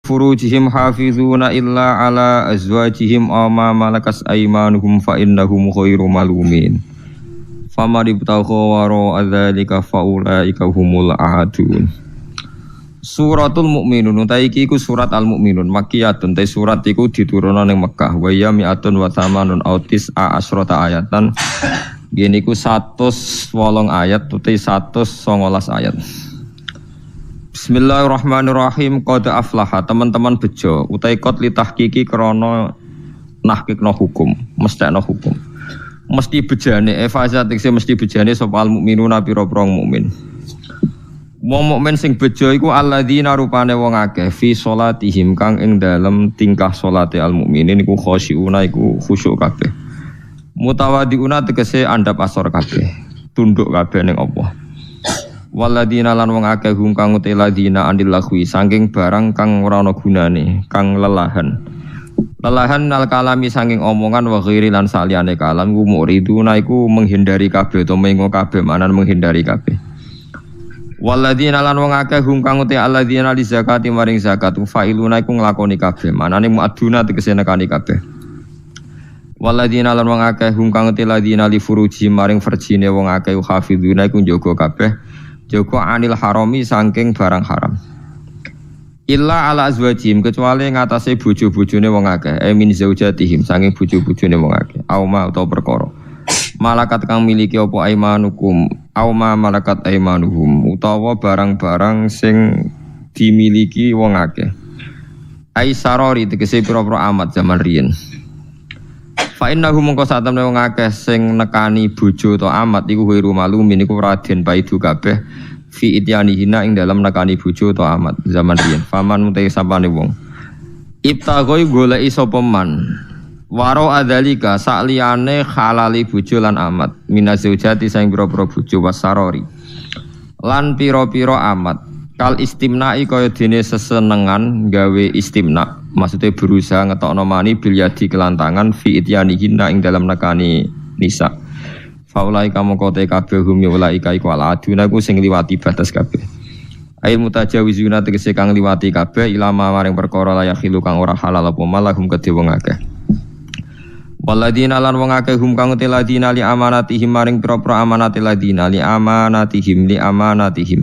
furujihim hafizuna illa ala azwajihim aw ma malakas aymanuhum fa innahum ghairu malumin. Faman ibtagha wara dzalika faulaika humul aadun. Suratul Mukminun utaiki iku surat Al-Mukminun makkiyatun ta surat iku diturunna ning Mekah wa ya mi'atun wa thamanun autis asrota ayatan. Gini ku 108 ayat tuti 119 ayat. Bismillahirrahmanirrahim. Qad aflaha teman-teman bejo utai qad li tahqiqi krana nahqiqna hukum, mesthekno hukum. Mesti bejane efazat mesti bejane sapa al-mukminuna pira-pira mukmin. Wong mukmin sing bejo iku alladzina rupane wong akeh fi sholatihim kang ing dalem tingkah salate al-mukminin iku khosyiuna iku khusyuk kabeh. Mutawadiuna tegese andhap asor kabeh, tunduk kabeh ning Allah. Walladzina lan wong akeh hum kang uteladina andil lahwi saking barang kang ora ana gunane, kang lelahan. Lelahan al kalami saking omongan wa ghairi lan saliyane kalam ku muriduna iku menghindari kabeh to mengo kabeh manan menghindari kabeh. Walladzina lan wong akeh hum kang uti alladzina li zakati maring zakat failuna iku nglakoni kabeh manane muaduna tegese nekani kabeh. Walladzina lan wong akeh hum kang uti alladzina li furuji maring verjine wong akeh hafizuna iku njaga kabeh jaga anil harami saking barang haram. Illa ala azwajihim kecuali ngatasé bojo-bojone wong akeh min zaujatihim saking bojo-bojone wong akeh auma utawa perkara malakat kang miliki apa aimanukum auma malakat aimanuhum utawa barang-barang sing dimiliki wong akeh ai sarori tegese pira-pira amat zaman riyen. Fa innahu mongko satemene wong akeh sing nekani bojo to amat iku wiru malumin iku raden paidu kabeh fi ityanihina ing dalam nekani bojo to amat zaman riyen. Faman mutai sapane wong ibtagoi goleki sapa man waro adzalika sakliyane halali bojo lan amat minazaujati saing pira-pira bojo wasarori lan pira-pira amat kal istimna'i kaya dene sesenengan gawe istimna maksudnya berusaha ngetokno mani bil yadi kelantangan fi ityanihinna ing dalam nekani nisa faulai kamu kote kabeh hum yaulaika iku aladuna ku sing liwati batas kabeh ail mutajawizuna tegese kang liwati kabeh ilama maring perkara layak hilu kang ora halal apa malahum kedhe wong akeh. Waladina lan wong akeh hum kang teladina li amanatihim maring pira-pira amanate ladina li amanatihim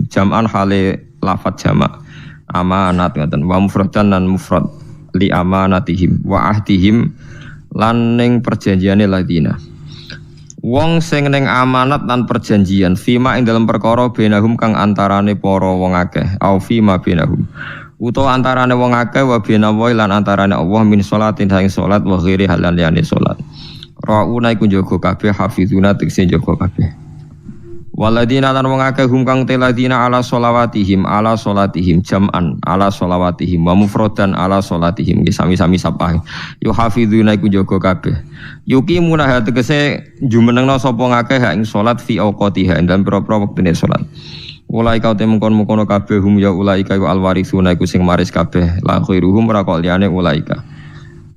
jam'an hale lafat jamak amanat ngoten wa mufradan lan mufrad li amanatihim wa ahdihim lan ning perjanjiane ladina wong sing ning amanat lan perjanjian fima ing dalam perkara benahum kang antarane para wong akeh au fima benahum utawa antarane wong akeh wa binawa lan antarane Allah min sholatin saing salat wa ghairi halan liyane salat. Rauna iku jaga kabeh hafizuna tegese jaga kabeh. Waladina lan wong akeh hum kang teladina ala sholawatihim jam'an ala sholawatihim wa mufradan ala sholatihim sami-sami sapah. Yu hafizuna iku jaga kabeh. Yuqimuna tegese jumenengna sapa ngakeh ing salat fi awqatiha dan pira-pira wektune salat. Ulai kau temungkon-mungkon kabeh hum ya ulai kau alwarisuna iku sing maris kabeh la khairuhum ora kok liyane ulai ka.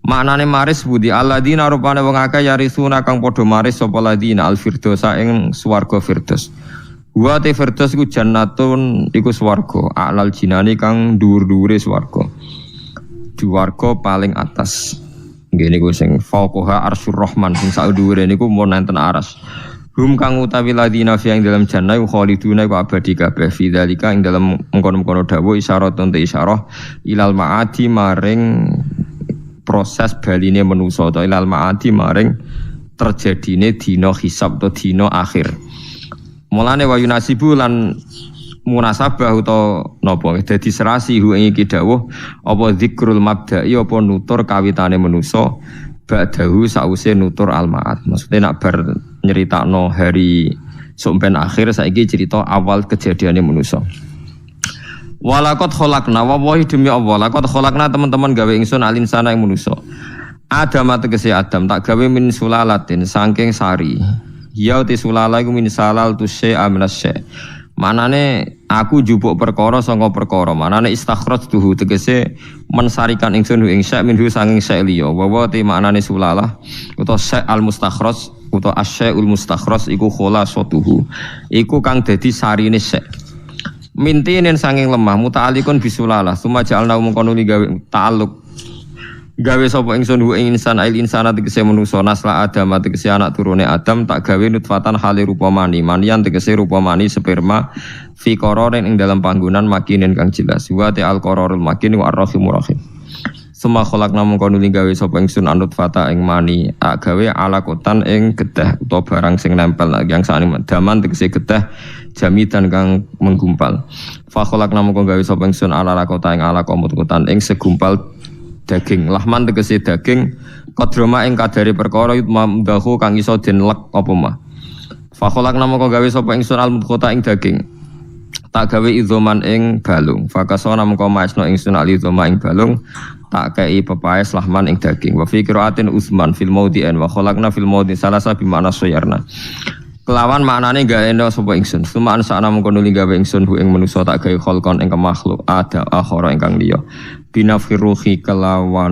Maknane maris budi alladzina rupane wong akeh yarisuna kang padha maris sapa ladina alfirdausa ing swarga firdaus. Wa te firdaus iku jannatun iku swarga alal jinani kang dhuwur-dhuwure swarga. Swarga paling atas. Nggih niku sing fauqaha arsyur rahman sing sak dhuwure niku mun nenten aras. Hum kang utawi ladina fi ing dalam jannah khaliduna iku abadi kabeh fi dzalika ing dalam mengkono-mengkono dawuh isyaratun te isyarah ilal maadi maring proses baline manusa ta ilal maadi maring terjadine dina hisab atau dina akhir. Mulane wa yunasibu lan munasabah utawa napa dadi serasi hu ing iki dawuh apa zikrul mabda'i apa nutur kawitane manusa ba'dahu sause nutur al-ma'ad. Maksudnya nak bar nyeritakno hari sampeyan akhir saiki cerita awal kejadiane manusa. Walaqad khalaqna wa wahi demi Allah laqad khalaqna teman-teman gawe ingsun alinsana ing manusa. Adam tegese Adam tak gawe min sulalatin saking sari. Ya uti sulala iku min salal tu syai'a minasy. Manane aku jupuk perkara saka perkara. Manane istakhrajtuhu tegese mensarikan ingsun ing syai' minhu saking syai' liya. Wa te maknane sulalah utawa syai' al mustakhraj utawa asyai'ul mustakhraj iku khulasatuhu. Iku kang dadi sarine syai'. Mintinin sanging lemah muta'alikun bisulalah summa ja'alna mengkono gawe ta'alluq gawe sapa ingsun hu ing insan ail insana tegese manusa nasla adam tegese anak turune Adam tak gawe nutfatan hale rupa mani manian tegese rupa mani sperma fi qararin ing dalam panggonan makinin kang jelas wa ta'al qararul makin wa arrahimur rahim summa khalaqna mengkono gawe sapa ingsun nutfata ing mani tak gawe alakotan ing getah utawa barang sing nempel yang sakjane daman tegese getah jamidan kang menggumpal fa khalaqna mengko gawe sapa ingsun alakota ing alakomutan ing segumpal daging lahman tegese daging kodroma ing kadari perkara mamdahu kang iso den lek apa mah fa khalaqna moko gawe sapa ingsun al mudghata ing daging tak gawe idzoman ing balung fa kasana moko maesno ingsun al idzoma ing balung tak kei pepaes lahman ing daging wa fi qiraatin usman fil maudhi'an wa khalaqna fil maudhi salasa bi makna sayarna kelawan maknane gawe endo sapa ingsun sumaan sakna mengko nuli gawe ingsun hu ing manusa tak gawe kholqon ing makhluk ada akhara ingkang liya binafruhi kelawan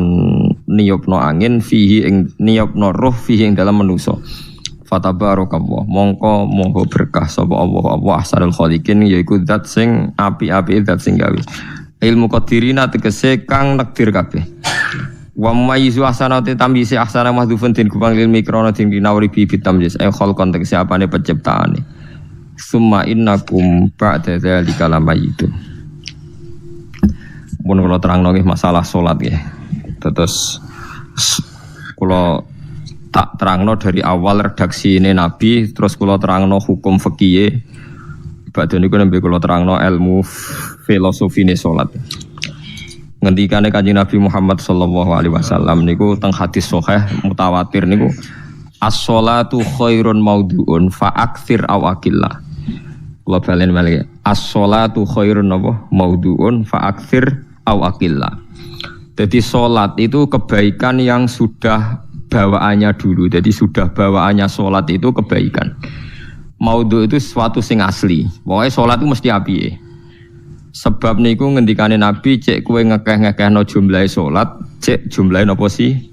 niyopno angin fihi ing niyopno roh fihi ing dalam manusa fatabarakallah mongko moho berkah sapa Allah ahsanul khaliqin yaiku zat sing api-api zat sing gawe ilmu qadirina tegese kang nekdir kabeh wa mayyizu ahsanati tamyiz ahsana mahdhufun din kubang ilmi krana din dinawri bi tamyiz kholqon tegese apane penciptaane summa innakum ba'da dzalika lamayitun. Mun kula terangno nggih masalah salat nggih. Terus kula tak terangno dari awal redaksi ini Nabi, terus kula terangno hukum fikih. Badhe niku nembe kula terangno ilmu filosofine salat. Ngendikane Kanjeng Nabi Muhammad sallallahu alaihi wasallam niku teng hadis sahih mutawatir niku as-shalatu khairun maudhu'un fa aktsir aw aqillah. Kula balen malih as-shalatu khairun maudhu'un fa aktsir aw aqillah. Jadi sholat itu kebaikan yang sudah bawaannya dulu. Jadi sudah bawaannya sholat itu kebaikan. Maudhu itu sesuatu sing asli. Pokoknya sholat itu mesti api. Sebab niku ngendikane Nabi cek kowe ngekeh-ngekehno jumlahe sholat, cek jumlahe napa sih?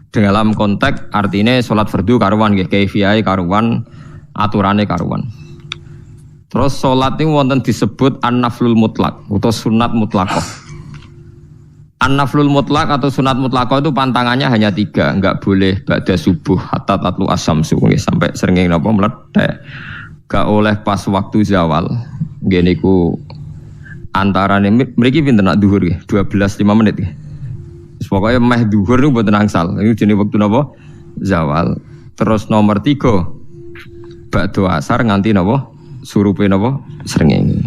Dalam konteks artinya sholat fardu karuan nggih, kaifiyahe karuan, aturane karuan. Terus sholat ini wonten disebut an-naflul mutlak atau sunat mutlaqah. An-naflul mutlak atau sunat mutlaqah itu pantangannya hanya 3, enggak boleh ba'da subuh hatta tatlu asyamsu sampai srengenge napa mledhek. Enggak oleh pas waktu zawal. Nggih niku antarane mriki pinten nak zuhur nggih 12:05 menit nggih. Wis pokoke meh zuhur niku mboten angsal. Niku jenenge wektu napa? Zawal. Terus nomor 3 ba'da asar nganti napa? Surupe napa srengenge.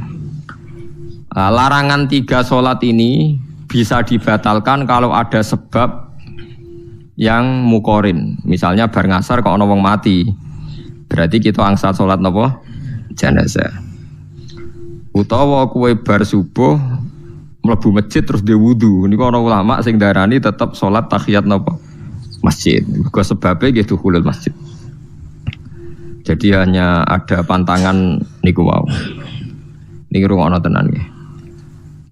Larangan 3 salat ini bisa dibatalkan kalau ada sebab yang mukorin. Misalnya bar ngasar kok ana wong mati. Berarti kita angsal salat napa? Jenazah. Utawa kowe bar subuh mlebu masjid terus dhe wudu. Niku ana ulama sing darani tetep salat tahiyat napa? Masjid. Mergo sebabe nggih dukhulul masjid. Jadi hanya ada pantangan niku wau. Niki rungokno tenan nggih.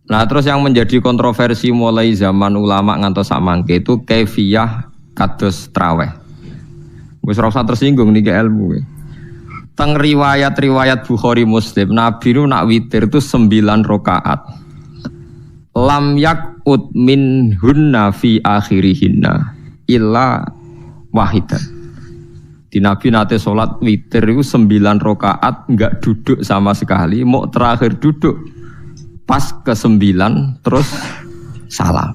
Nah, terus yang menjadi kontroversi mulai zaman ulama ngantos sak mangke itu kaifiyah kados traweh. Wis ora usah tersinggung niki ilmu nggih. Teng riwayat-riwayat Bukhari Muslim, Nabi nu nak witir itu 9 rakaat. Lam yakut min hunna fi akhirihinna illa wahidan. Di Nabi nate sholat witir itu 9 rakaat enggak duduk sama sekali, mau terakhir duduk pas ke-9 terus salam.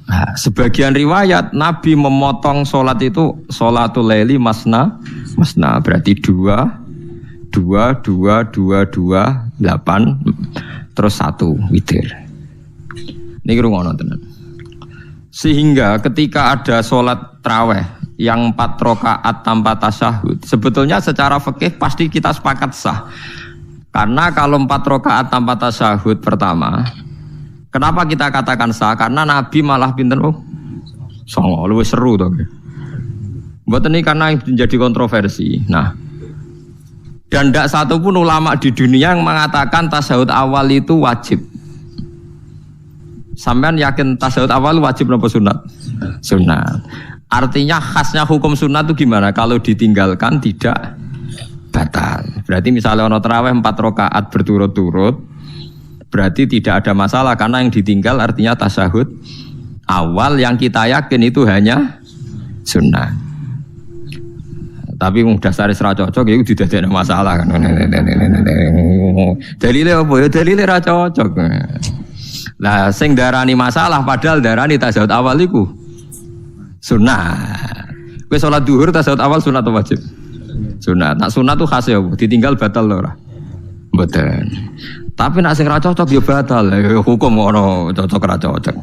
Nah, sebagian riwayat Nabi memotong sholat itu sholatul laili masna berarti 2 8 terus 1 witir. Niki rungono tenan. Sehingga ketika ada sholat taraweh yang 4 rakaat tanpa tasyahud, sebetulnya secara fikih pasti kita sepakat sah. Karena kalau 4 rakaat tanpa tasyahud pertama, kenapa kita katakan sah? Karena Nabi malah pinten songo, lebih seru toh. Buat ini karena menjadi kontroversi. Nah, dan tidak satu pun ulama di dunia yang mengatakan tasyahud awal itu wajib. Sampean yakin tasyahud awal wajib apa sunat? Sunat. Artinya khasnya hukum sunat itu gimana? Kalau ditinggalkan tidak batal. Berarti misalnya ono tarawih 4 rakaat berturut-turut, berarti tidak ada masalah karena yang ditinggal artinya tasyahud awal yang kita yakin itu hanya sunnah. Tapi wong dasare ora cocok ya didadekno masalah kan. Dalile apa ya dalile ora cocok. Lah sing darani masalah padahal darani tasyahud awal iku sunnah. Kowe salat zuhur tasyahud awal sunnah atau wajib? Sunnah. Nak sunnah tuh khas ya, ditinggal batal lho ora? Mboten. Tapi nak sing ra cocok ya batal. Hukum ngono, cocok ra cocok.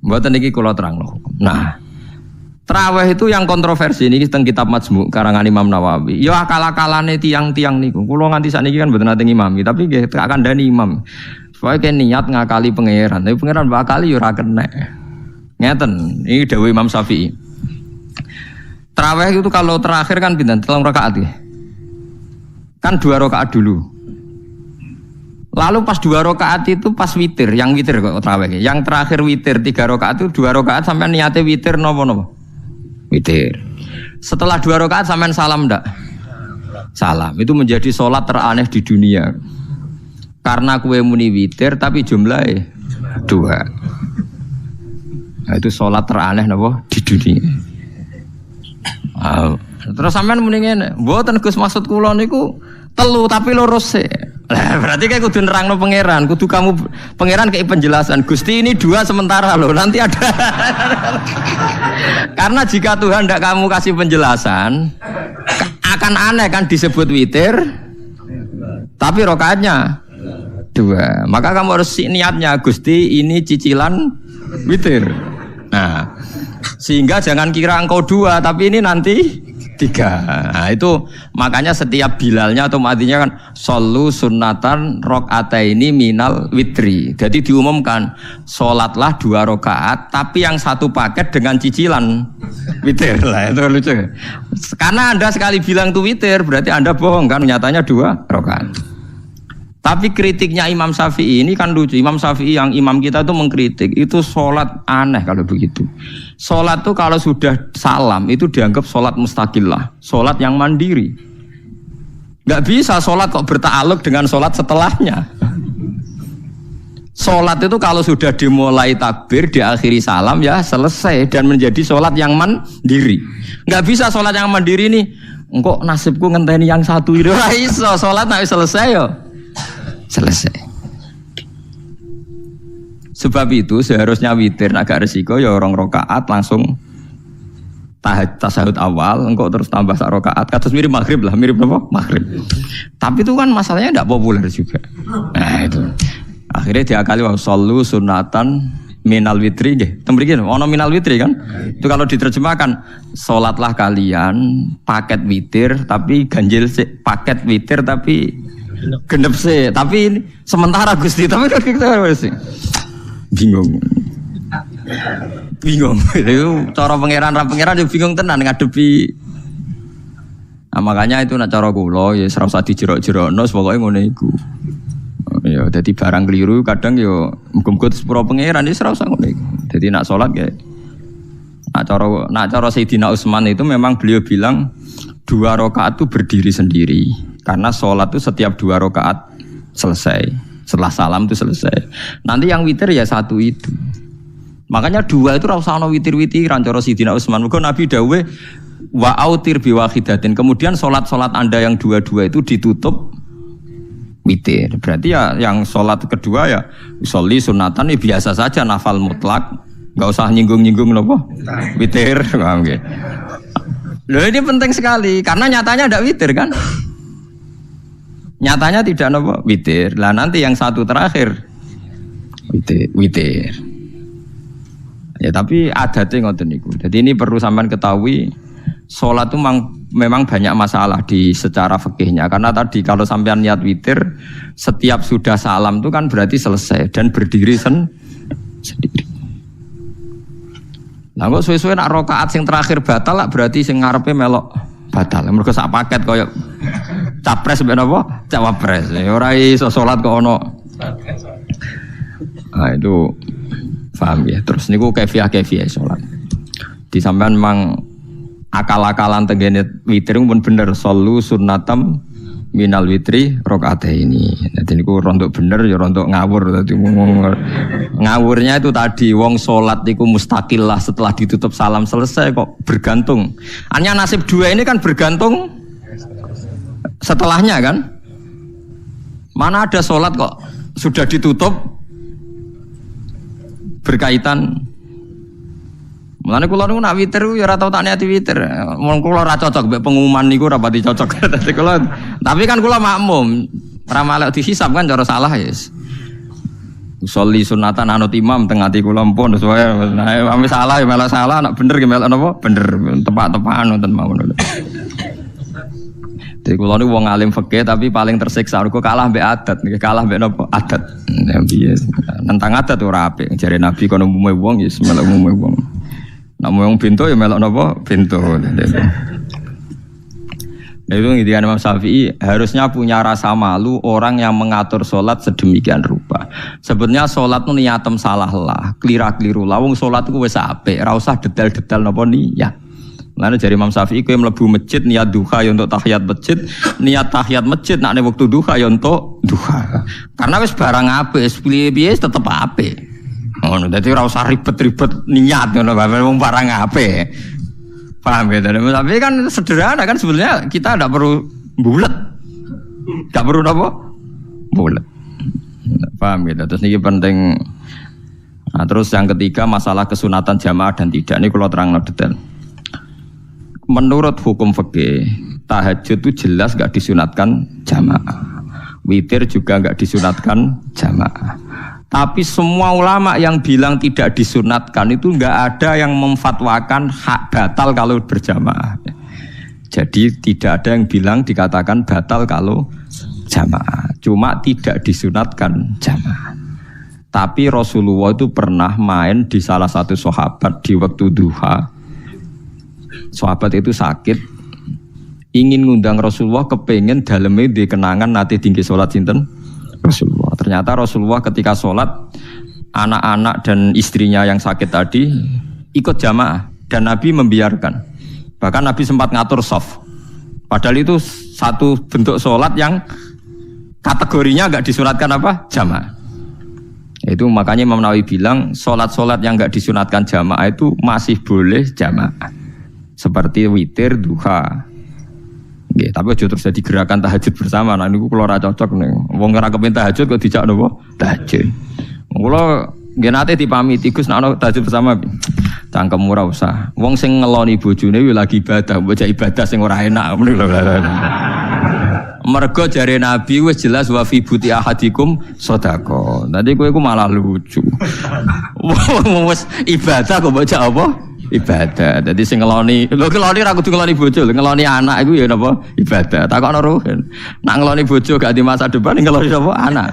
Mboten iki kula terangno. Nah, tarawih itu yang kontroversi ini teng kitab Majmu' karangan Imam Nawawi. Ya akal-akalane tiang-tiang niku. Kula nganti sakniki kan mboten nate ngimami, tapi nggih tak kandhani imam. Supaya kan niat ngakali pangeran. Tapi pangeran bakali ya ora kena. Ngeten, ini dawuh Imam Syafi'i. Tarawih itu kalau terakhir kan pinten? 3 rakaat ya. Kan 2 rakaat dulu. Lalu pas 2 rakaat itu pas witir, yang witir kok tarawih. Yang terakhir witir 3 rakaat itu 2 rakaat sampai niatnya witir napa-napa? Witir. Setelah 2 rakaat sampai salam ndak? Salam. Itu menjadi sholat teraneh di dunia. Karena kue muni witir tapi jumlahnya 2. Nah, itu sholat teraneh napa di dunia. Terus sampean muni ngene, mboten Gus maksud kula niku 3 tapi lurus sih. Lah berarti kayak kudu nerangno pangeran, kudu kamu pangeran kayak penjelasan. Gusti ini 2 sementara loh, nanti ada. Karena jika Tuhan tidak kamu kasih penjelasan, akan aneh kan disebut witir, tapi rakaatnya 2. Maka kamu harus niatnya Gusti ini cicilan witir. Nah, sehingga jangan kira engkau 2, tapi ini nanti 3. Nah, itu makanya setiap bilalnya atau matinya kan solu sunnatan rakaataini minal witri. Jadi diumumkan sholatlah 2 rakaat, tapi yang 1 paket dengan cicilan witir lah. Itu lucu. Karena Anda sekali bilang itu witir, berarti Anda bohong kan? Nyatanya 2 rakaat. Tapi kritiknya Imam Syafi'i ini kan lucu. Imam Syafi'i yang imam kita itu mengkritik, itu sholat aneh kalau begitu. Sholat itu kalau sudah salam itu dianggap sholat mustaqillah, sholat yang mandiri. Gak bisa sholat kok berta'aluk dengan sholat setelahnya. Sholat itu kalau sudah dimulai takbir, diakhiri salam ya selesai dan menjadi sholat yang mandiri. Gak bisa sholat yang mandiri nih, engkau nasibku ngenteni yang satu itu. Iso sholat nak selesai yo. Selesai. Sebab itu seharusnya witir agak resiko ya 2 rakaat langsung tasyahud awal, engkau terus tambah 1 rakaat. Kados mirip maghrib lah, mirip apa? Maghrib. Tapi itu kan masalahnya tidak populer juga. Nah itu. Akhirnya diakali wa shollu sunatan minal witri nggih. Teng mriki ono minal witri kan? Itu kalau diterjemahkan salatlah kalian paket witir tapi ganjil paket witir tapi genep sih, tapi ini sementara Gusti, tapi kan kita sih bingung. Itu cara pangeran juga bingung tenan ngadepi. Nah, makanya itu nak cara kula ya ora usah dijerok-jerokno, pokoke ngono iku. Ya dadi barang keliru kadang ya muga-muga sepuro pangeran ya ora usah ngono iku. Dadi nak salat ya nak cara Sayyidina Utsman itu memang beliau bilang 2 rakaat itu berdiri sendiri. Karena sholat itu setiap 2 rakaat selesai. Setelah salam itu selesai. Nanti yang witir ya 1 itu. Makanya 2 itu rasa ana witir-witiran cara Sidina Utsman. Mergo Nabi dawuh wa autir bi wahidatin. Kemudian sholat-sholat Anda yang 2-2 itu ditutup witir. Berarti ya yang sholat kedua ya sholli sunatan ya biasa saja nafal mutlak. Enggak usah nyinggung-nyinggung napa? Witir, paham nggih. Loh ini penting sekali karena nyatanya ada witir kan? Nyatanya tidak nopo witir. Lah nanti yang 1 terakhir witir. Ya tapi adatnya ngoten niku. Jadi ini perlu sampean ketahui, salat itu memang banyak masalah di secara fikihnya. Karena tadi kalau sampean niat witir, setiap sudah salam itu kan berarti selesai dan berdiri sendiri. Lah kok suwe-suwe nak rakaat sing terakhir batal lah berarti sing ngarepe melok batal. Mergo sak paket koyo capres ben apa? Cawapres. Ora iso salat kok ono. Nah itu paham ya. Terus niku kefiah salat. Di sampean memang akal-akalan tenggene witir pun bener sallu sunnatam minal witri rakaataini. Dadi niku rontok bener ya rontok ngawur. Dadi ngawurnya itu tadi wong salat niku mustaqillah setelah ditutup salam selesai kok bergantung. Hanya nasib dua ini kan bergantung setelahnya kan. Mana ada salat kok sudah ditutup berkaitan. Mulane kula niku nak witir ya ora tau tak niati witir. Mun kula ora cocok mbek pengumuman niku ora pati cocok. Dadi kula tapi kan kula makmum. Ora malek dihisab kan cara salah ya. Sholli sunatan anut imam teng ati kula mpun sesuai. Nah, ame salah ya malah salah, nak bener ki melok napa? Bener tepak-tepakan wonten mawon. Jadi kula niku wong alim fikih tapi paling tersiksa mergo kalah mbek adat, kalah mbek napa? Adat. Piye? Nentang adat ora apik. Jare Nabi kono umume wong ya melok umume wong. Namun yang pintu ya melok nopo pintu. Nah itu ngintikan Imam Syafi'i harusnya punya rasa malu orang yang mengatur sholat sedemikian rupa. Sebenarnya sholat itu niatem salah lah, keliru lah. Wong sholat itu wes apik, ora usah detail-detail nopo niat. Lalu dari Imam Syafi'i kowe mlebu masjid niat duha ya untuk tahiyat masjid, niat tahiyat masjid nak waktu duha ya untuk duha. Karena wes barang apik, piye-piye tetep apik. Ngono dadi ora usah ribet-ribet niat ngono bae wong barang apik. Paham ya? Tapi kan sederhana kan sebenarnya kita enggak perlu bulet. Enggak perlu apa? Bulet. Paham ya? Terus niki penting. Nah, terus yang ketiga masalah kesunatan jamaah dan tidak. Ini kalau terang detail. Menurut hukum fikih, tahajud itu jelas enggak disunatkan jamaah. Witir juga enggak disunatkan jamaah. Tapi semua ulama yang bilang tidak disunatkan itu enggak ada yang memfatwakan hak batal kalau berjamaah. Jadi tidak ada yang bilang dikatakan batal kalau jamaah. Cuma tidak disunatkan jamaah. Tapi Rasulullah itu pernah main di salah satu sahabat di waktu duha. Sahabat itu sakit, ingin ngundang Rasulullah, kepengen dalamnya di kenangan nanti tinggi sholat sinten Rasulullah. Ternyata Rasulullah ketika sholat, anak-anak dan istrinya yang sakit tadi ikut jamaah dan Nabi membiarkan. Bahkan Nabi sempat ngatur shaf. Padahal itu satu bentuk sholat yang kategorinya enggak disunatkan apa? Jamaah. Itu makanya Imam Nawawi bilang sholat-sholat yang enggak disunatkan jamaah itu masih boleh jamaah. Seperti witir, duha. Nggih, tapi aja terus jadi gerakan tahajud bersama. Nah niku kula ora cocok nih. Wong ora kepen tahajud kok dijak napa? Tahajud. Kula nggih nate dipamiti Gus nek ana tahajud bersama. Cangkem ora usah. Wong sing ngeloni bojone yo lagi ibadah, bocah ibadah sing ora enak ngono lho. Mergo jare Nabi wis jelas wa fi buti ahadikum sedekah. Dadi kowe iku malah lucu. Wong wis ibadah kok bocah apa? Ibadah. Jadi sing ngeloni, lho ngeloni ra kudu ngeloni bojo, ngeloni anak iku ya napa? Ibadah. Takokno ruhen. Nak ngeloni bojo gak di masa depan ngeloni sapa? Anak.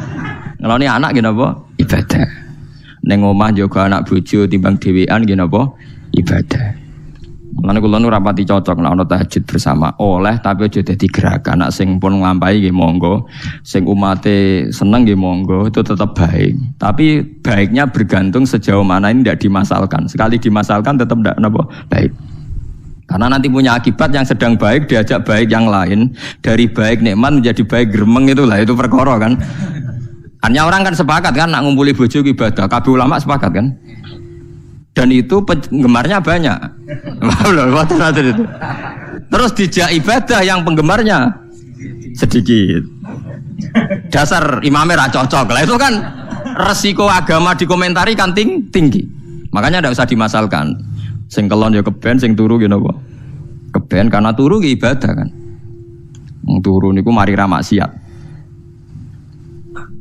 Ngeloni anak nggih napa? Ibadah. Ning omah njaga anak bojo timbang dhewean nggih napa? Ibadah. Mulane kula nu rapati cocok nek ana tahajud bersama. Oleh tapi aja dadi gerakan. Nek sing pun nglampahi nggih monggo. Sing umate seneng nggih monggo, itu tetap baik. Tapi baiknya bergantung sejauh mana ini tidak dimasalkan. Sekali dimasalkan tetap tidak napa baik. Karena nanti punya akibat yang sedang baik diajak baik yang lain. Dari baik nikmat menjadi baik gremeng itulah itu perkara kan. Hanya orang kan sepakat kan nak ngumpuli bojo ibadah. Kabeh ulama sepakat kan. Dan itu penggemarnya banyak. Terus dijak ibadah yang penggemarnya sedikit. Dasar imamnya ra cocok. Lah itu kan resiko agama dikomentari kan tinggi. Makanya tidak usah dimasalkan. Sing kelon ya keben, sing turu ya napa? Keben karena turu ki ibadah kan. Wong turu niku mari ra maksiat.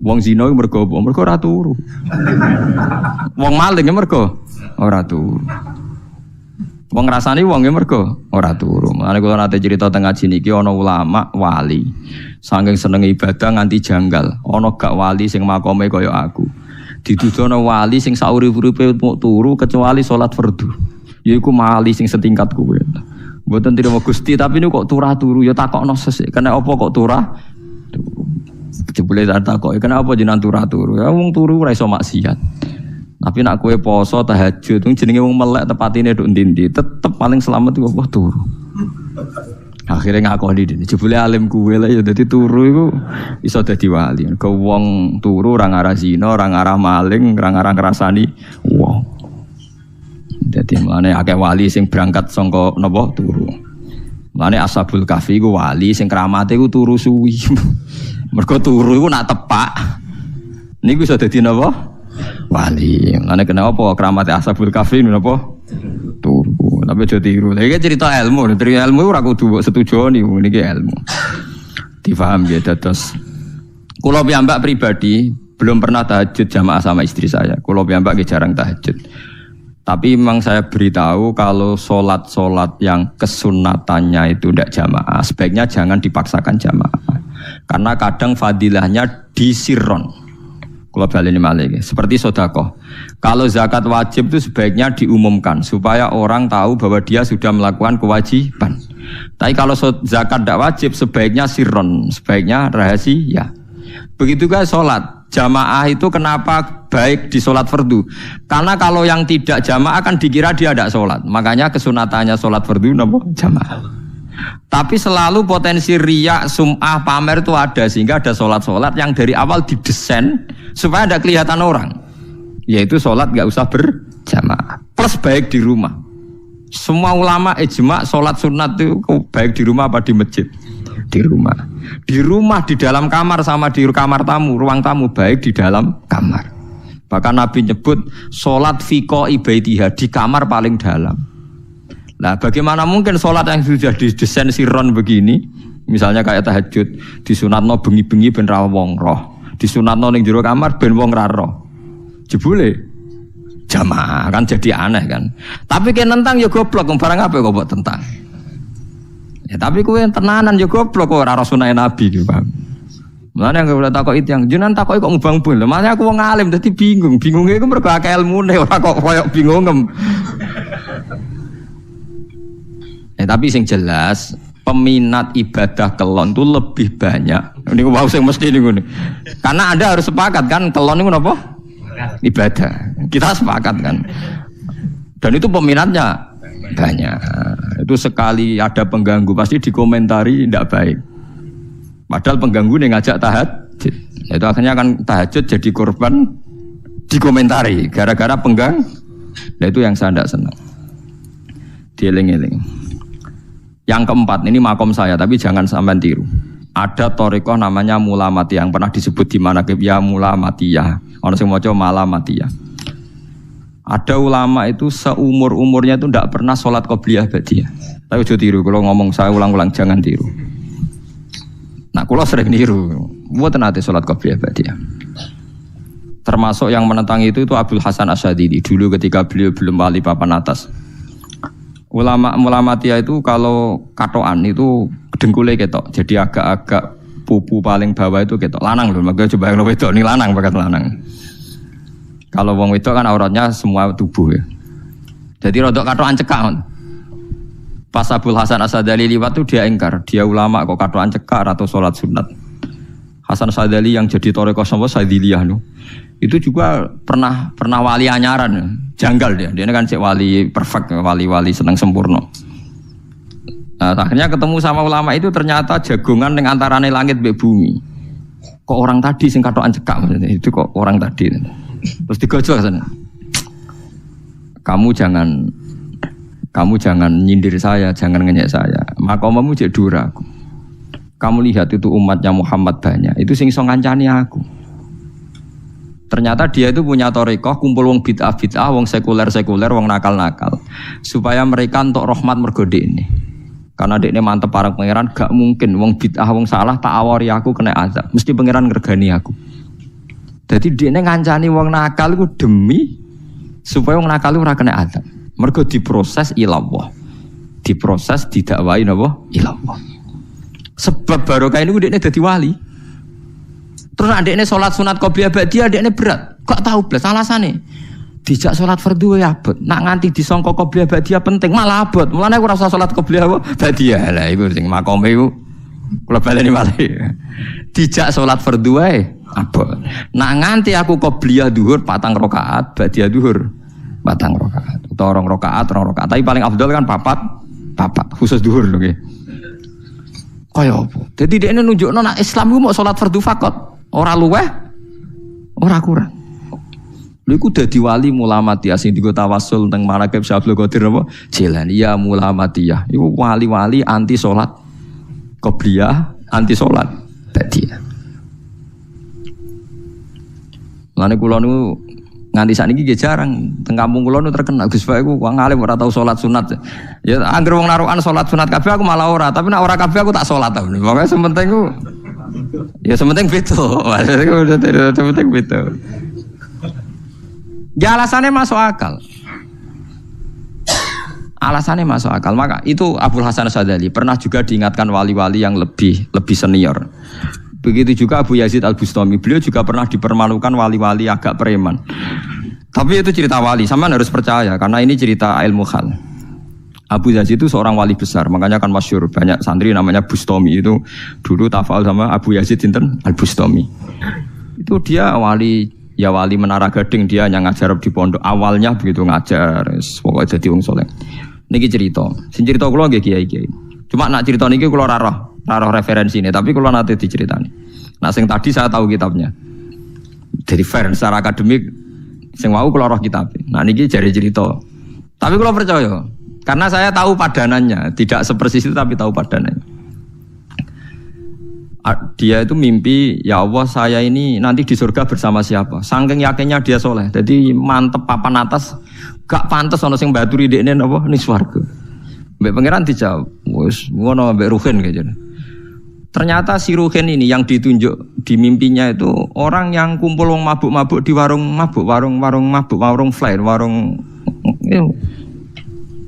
Wong zina iku mergo apa? Mergo ora turu. Wong maling ya mergo ora turu. Wong ngrasani wong ya mergo ora turu. Mulane kula nate cerita teng ngaji niki ana ulama wali. Saking senenge ibadah nganti janggal. Ana gak wali sing makome kaya aku. Didudono wali sing saurip-uripe turu kecuali salat fardu. Yaiku wali sing setingkat kowe. Mboten trimo Gusti tapi niku kok turu ya takokno sesuk. Kena apa kok turah? Jebule tak takoki kenapa jenengan turu? Ya wong turu ora iso maksiat. Tapi nak kue poso tahajud itu jenenge wong melek tepatine nduk ndi-ndi, tetep paling selamat iku apa turu. Akhirnya ngakoni dene. Jebule alim kuwe lah ya dadi turu iku iso dadi wali. Ke wong turu ora ngarah zina, ora ngarah maling, ora ngarah ngrasani wong. Dadi mlane akeh wali sing berangkat saka napa turu. Mlane Ashabul Kahfi ku wali sing kramate ku turu suwi. Mergo turu iku nak tepak. Niku iso dadi napa? Wali. Mlane kenapa kramate Ashabul Kahfi napa? Turu. Tapi aja tiru. Iki cerita ilmu, cerita ilmu ora kudu setuju niku niki ilmu. Difaham ya dados. Kula piyambak pribadi belum pernah tahajud jamaah sama istri saya. Kula piyambak jarang tahajud. Tapi memang saya beritahu kalau sholat yang kesunatannya itu tidak jamaah, sebaiknya jangan dipaksakan jamaah. Karena kadang fadilahnya disirron. Kalau baleni malih, seperti sedekah. Kalau zakat wajib itu sebaiknya diumumkan supaya orang tahu bahwa dia sudah melakukan kewajiban. Tapi kalau zakat tidak wajib sebaiknya sirron, sebaiknya rahasia. Begitu juga sholat. Jamaah itu kenapa baik di sholat fardu? Karena kalau yang tidak jamaah kan dikira dia tidak sholat. Makanya kesunatannya sholat fardu nama jamaah. Tapi selalu potensi riya, sum'ah, pamer itu ada. Sehingga ada sholat-sholat yang dari awal didesain supaya tidak kelihatan orang. Yaitu sholat gak usah berjamaah. Plus baik di rumah. Semua ulama ijma sholat sunat itu baik di rumah apa di masjid? Di rumah. Di rumah, di dalam kamar sama di kamar tamu, ruang tamu baik di dalam kamar. Bahkan Nabi nyebut sholat fiko ibaidihah di kamar paling dalam. Nah, bagaimana mungkin sholat yang sudah didesain sirron begini, misalnya kayak tahajud, disunatno bengi-bengi ben ra wong roh, disunatno ning jero kamar ben wong ra roh. Jebule jamaah kan jadi aneh kan. Tapi kan tentang ya goblok, barang apa kok mbok tentang. Ya, tapi kowe tenanan yo goblok kok ora sunah Nabi iki, Pak. Mulane yang ora takok itu yang jenengan takoki kok ngubang-ubang. Lha makane aku wong alim dadi bingung. Bingunge iku mergo akeh ilmune ora kok koyo bingungem. Tapi sing jelas peminat ibadah kelon itu lebih banyak. Niku wau sing mesti niku. Karena Anda harus sepakat kan kelon niku napa? Ibadah. Kita sepakat kan. Dan itu peminatnya banyak. Itu sekali ada pengganggu pasti dikomentari tidak baik. Padahal pengganggu yang ngajak tahajud. Itu akhirnya kan tahajud jadi korban dikomentari gara-gara penggang. Nah itu yang saya tidak senang. Dieling-eling. Yang keempat ini makom saya tapi jangan sampai tiru. Ada thariqah namanya Mulamatiyah yang pernah disebut di mana ya Mulamatiyah. Ono sing maca Malamatiyah. Ada ulama itu seumur-umurnya itu tidak pernah sholat qobliyah ba'diyah. Tapi ojo tiru, kalau ngomong saya ulang-ulang jangan tiru. Nah, kalau sering tiru, buat nanti sholat qobliyah ba'diyah. Termasuk yang menentang itu Abdul Hasan Asyadili dulu ketika beliau belum wali papan atas. Ulama Mulamatiyah itu kalau katoan itu dengkulnya ketok, jadi agak-agak pupu paling bawah itu ketok. Lanang loh, makanya coba yang wedok ini lanang, bakat lanang. Kalau wong wedok kan auratnya semua tubuh ya. Jadi rodok katoan cekak. Pas Abdul Hasan Asyadili liwat tuh dia ingkar, dia ulama kok katoan cekak atau sholat sunat. Hasan Asyadili yang jadi thariqah sama Syadziliyah nu. Itu juga pernah wali anyaran, janggal dia. Dia kan cek wali perfect, wali senang sempurna. Nah, akhirnya ketemu sama ulama itu ternyata jagongan yang antarane langit mbek bumi. Kok orang tadi sing katokan cekak maksudnya itu kok orang tadi. Terus digojol sana. Kamu jangan nyindir saya, jangan ngenyek saya. Makomamu cek dura aku. Kamu lihat itu umatnya Muhammad banyak, itu sing iso ngancani aku. Ternyata dia itu punya thariqah kumpul wong bid'ah, wong sekuler, wong nakal. Supaya mereka untuk rahmat mergo ini. Karena dekne mantep parang pangeran, gak mungkin wong bid'ah, wong salah tak awari aku kena azab. Mesti pangeran ngergani aku. Jadi dekne ngancani wong nakal iku demi supaya wong nakal ora kena azab. Mergo diproses ilallah. Diproses didakwai napa? Ilallah. Sebab barokah ini dekne dadi wali. Terus adekne sholat sunat qobliyah ba'diyah adekne berat. Gak tahu blas alasane. Dijak sholat fardu ya abot. Nak nganti disangka qobliyah ba'diyah penting malah abot. Mulane aku ora usah sholat qobliyah ba'diyah. Lah iku sing makome iku kula baleni malih. Dijak sholat fardu wae abot. Nak nganti aku qobliyah dhuwur 4 rakaat, ba'diyah dhuwur 4 rakaat. Utawa 2 rakaat, 2 rakaat. Tapi paling afdal kan papat khusus dhuwur lho nggih. Kaya apa? Dadi dekne nunjukno nek Islam ku mau salat fardhu faqat, ora luweh, ora kurang. Lha iku dadi wali mulamatiyah sing digo tawasul teng Manaqib Syaikhul Qadir apa? Jilani ya mulamatiyah. Iku wali-wali anti salat qobliyah, anti salat ba'diyah. Lane kula niku nganti sakniki nggih jarang teng kampung kula niku terkenal Gus Bae iku wong alim ora tau salat sunat. Ya anggere wong narukan salat sunat kabeh aku malah ora, tapi nek ora kabeh aku tak salat ta. Pokoke sementing ku ya sementing beto. Sementing beto. Ya alasannya masuk akal. Alasannya masuk akal. Maka itu Abul Hasan Asyadzali pernah juga diingatkan wali-wali yang lebih senior. Begitu juga Abu Yazid Al-Bustami, beliau juga pernah dipermalukan wali-wali agak preman. Tapi itu cerita wali, sama harus percaya karena ini cerita ilmu hal. Abu Yazid itu seorang wali besar, makanya kan masyhur banyak santri namanya Bustami itu dulu tafal sama Abu Yazid sinten Al-Bustami. Itu dia wali Menara Gading, dia yang ngajar di pondok awalnya begitu ngajar, pokoknya jadi wong saleh. Niki cerita, sing cerita kula nggih kiai-kiai. Cuma nak cerita niki kula ora roh referensi ini, tapi kalau nanti diceritani. Nah, sing tadi saya tahu kitabnya. Jadi fair secara akademik, sing wau kalau roh kitab. Nah, niki jari cerita. Tapi kalau percaya, karena saya tahu padanannya, tidak sepersis itu tapi tahu padanannya. Dia itu mimpi, ya Allah saya ini nanti di surga bersama siapa? Saking yakinnya dia soleh, jadi mantep papan atas, gak pantas ono sing baturi dekne napa ning swarga. Mbak pangeran dijawab, wis ngono mbak Ruhin kayaknya. Ternyata si Ruhin ini yang ditunjuk di mimpinya itu orang yang kumpul wong mabuk-mabuk di warung mabuk, warung flare, warung.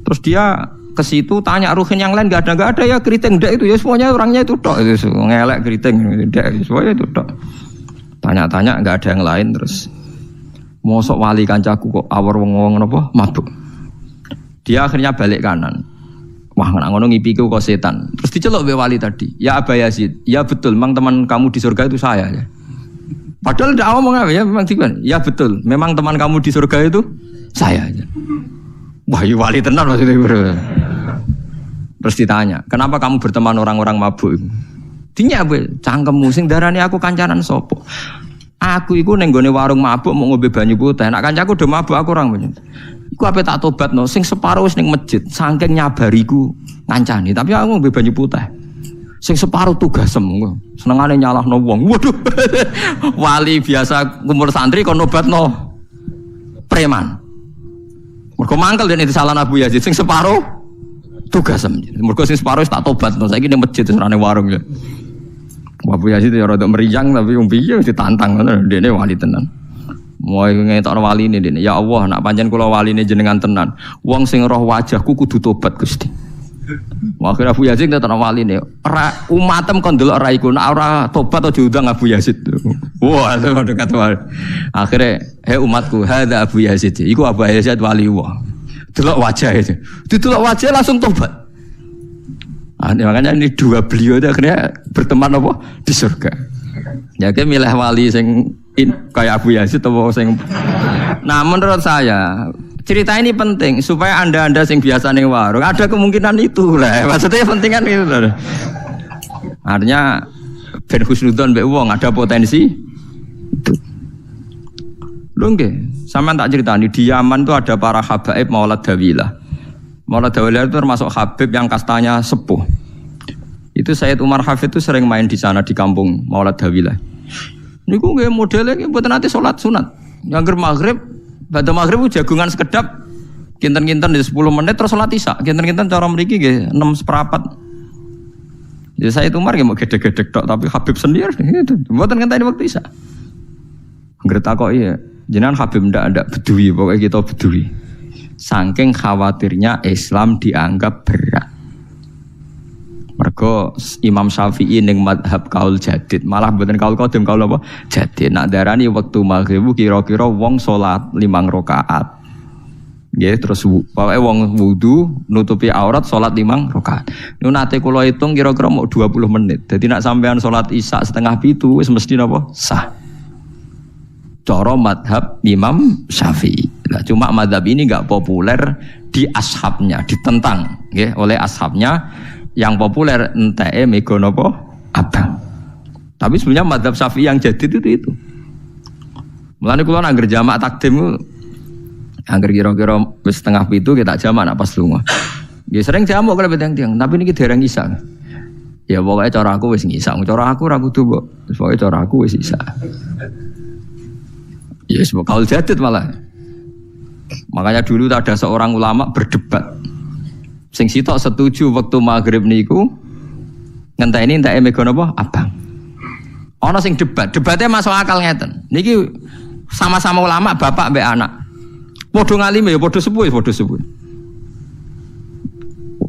Terus dia ke situ tanya Ruhin yang lain nggak ada ya keriting ndak itu ya semuanya orangnya itu tok itu ngelak keriting ndak semuanya itu tok. Tanya-tanya nggak ada yang lain terus. Mosok wali kancaku kok awor wong-wong napa mabuk. Dia akhirnya balik kanan. Wah, ngono ngipiku kok setan. Terus diceluk mbek wali tadi. Ya Aba Yazid, ya betul, memang teman kamu di surga itu saya ya. Padahal ndak ngomong apa ya, memang dikan. Ya betul, memang teman kamu di surga itu saya aja. Wah, ya wali tenan maksudnya, Bro. Terus ditanya, "Kenapa kamu berteman orang-orang mabuk?" Dinya mbek cangkemmu sing darani aku kancanan sapa? Aku iku ning gone warung mabuk mau ngombe banyu putih. Nek kancaku do mabuk aku orang banyu. Iku ape tak tobatno sing separo wis ning masjid saking nyabariku ngancani tapi aku ngombe banyu putih sing separo tugasem senengane nyalahno wong. Waduh. Wali biasa kumpul santri kon nobatno preman mergo mangkel dene disalah Abu Yazid sing separo tugasem mergo sing separo wis tak tobatno saiki ning masjid serane warung ya. Abu Yazid ya rada meriang tapi wong piye ditantang ngono dene wali tenan. Mau ngetokno waline dene. Ya Allah, nak pancen kula waline jenengan tenan. Wong sing roh wajahku kudu tobat Gusti. Akhire Abu Yazid ngetokno waline. Ora umatem kon delok ra iku, nek ora tobat aja undang Abu Yazid. Wah, itu dekat wali. Akhire, "Hei umatku, hadza Abu Yazid." Iku Abu Yazid wali wah. Delok wajah itu. Didelok wajah langsung tobat. Makanya ini dua beliau itu akhirnya berteman apa? Di surga. Ya kayak milih wali sing kayak Abu Yazid atau sing. Nah menurut saya cerita ini penting supaya anda sing biasa ning warung ada kemungkinan itu lah. Maksudnya pentingan itu. Artinya ben husnudzon mbek wong ada potensi itu. Lho nggih, sampean tak critani di Yaman itu ada para habaib Maulad Dawilah. Maulad Dawilah itu termasuk habib yang kastanya sepuh. Itu Sayyid Umar Hafid itu sering main di sana di kampung Maulad Dawilah. Niku nggih modele nggih mboten nate salat sunat. Ngangger maghrib, badhe maghrib jagungan sekedap kinten-kinten di 10 menit terus salat isya. Kinten-kinten cara mriki nggih 6/4. Ya Sayyid Umar nggih mau gedhe-gedhe tok tapi Habib sendiri itu. Mboten ngenteni waktu isya. Ngger takoki ya, jenengan Habib ndak bedui, pokoknya kita bedui. Saking khawatirnya Islam dianggap berat. Mergo Imam Syafi'i ning madhab kaul jadid, malah mboten kaul qadim kaul apa? Jadid. Nak darani wektu maghrib kira-kira wong salat 5 rakaat. Nggih, terus pokoke wong wudu nutupi aurat salat 5 rakaat. Niku nate kula hitung kira-kira mau 20 menit. Dadi nak sampean salat isya setengah 7 wis mesti napa? Sah. cara madhab Imam Syafi'i. Nah, cuma madhab ini enggak populer di ashabnya, ditentang nggih oleh ashabnya. Yang populer enteke mega napa abang. Tapi sebenarnya madhab Syafi'i yang jadid itu. Mulane kula nang jamak takdim angger kira-kira wis setengah pitu kita jamak nak pas lunga. Ya sering jamak kalau tiang-tiang, tapi niki dereng isa. Ya pokoknya cara aku wis ngisa, cara aku ora kudu kok. Pokoke cara aku wis isa. Ya wis kaul jadid malah. Makanya dulu ada seorang ulama berdebat. Sing sitok setuju waktu maghrib niku ngenteni enteke mega napa abang. Ana sing debatnya masuk akal ngeten. Niki sama-sama ulama bapak mbek anak. Padha ngalime ya padha sepuh.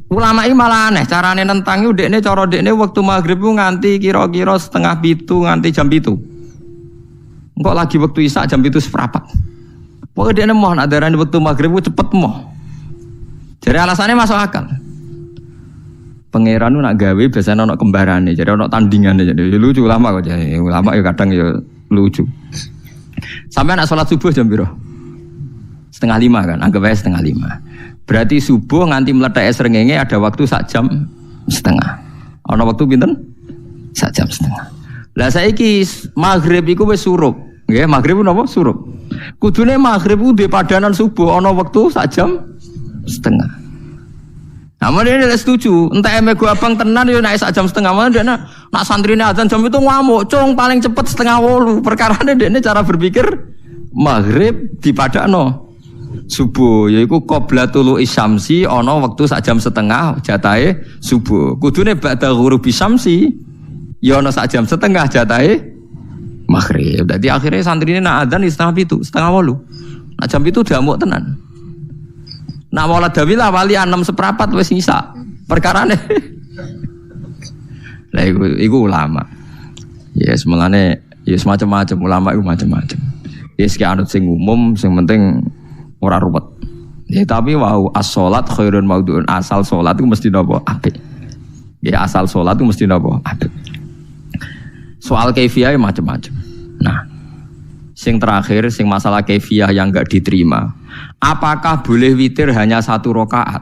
Ulama iki malah aneh carane nentang iku dekne cara dekne waktu maghrib ku nganti kira-kira setengah pitu nganti jam 7. Engko lagi waktu isya jam 7 seprapat. Pokoke dekne moh nak darani waktu maghrib ku cepet moh. Jadi alasannya masuk akal. Pangeran nak gawe biasanya ana kembarane, jadi ana tandingane jadi lucu ulama kok jadi ulama ya kadang ya lucu. Sampai nak sholat subuh jam piro? 4:30 kan, anggap aja 4:30. Berarti subuh nganti meletak srengenge ada waktu sak jam setengah. Ana waktu pinten? Sak jam setengah. Lah saiki maghrib iku wis surup. Nggih, maghrib napa surup. Kudune maghrib ku di padanan subuh ana waktu sak jam setengah. Namun dia tidak setuju. Entah emego abang tenan yo naik sak jam setengah. Mana dia nak santrine azan jam itu ngamuk. Cung paling cepet 7:30. Perkarane dia cara berpikir maghrib dipadakno subuh. Yaiku qoblatul isyamsi ana waktu sak jam setengah jatahe subuh. Kudune ba'da ghurubi syamsi ya ana sak jam setengah jatahe maghrib. Dadi akhirnya santrine nak azan di 7:30, 7:30. Nak jam itu diamuk tenan. Nak maulad dawilah wali 6 seprapat wis ngisa. Perkarane. Lah iku ulama. Ya semulane ya macam-macam ulama iku macam-macam. Ya sik anut sing umum sing penting ora ruwet. Ya tapi wau as-shalat khairun maudhu'un, asal salat iku mesti napa apik. Ya asal salat iku mesti napa apik. Soal kaifiyah macam-macam. Nah, sing terakhir sing masalah kaifiyah yang enggak diterima. Apakah boleh witir hanya 1 rakaat?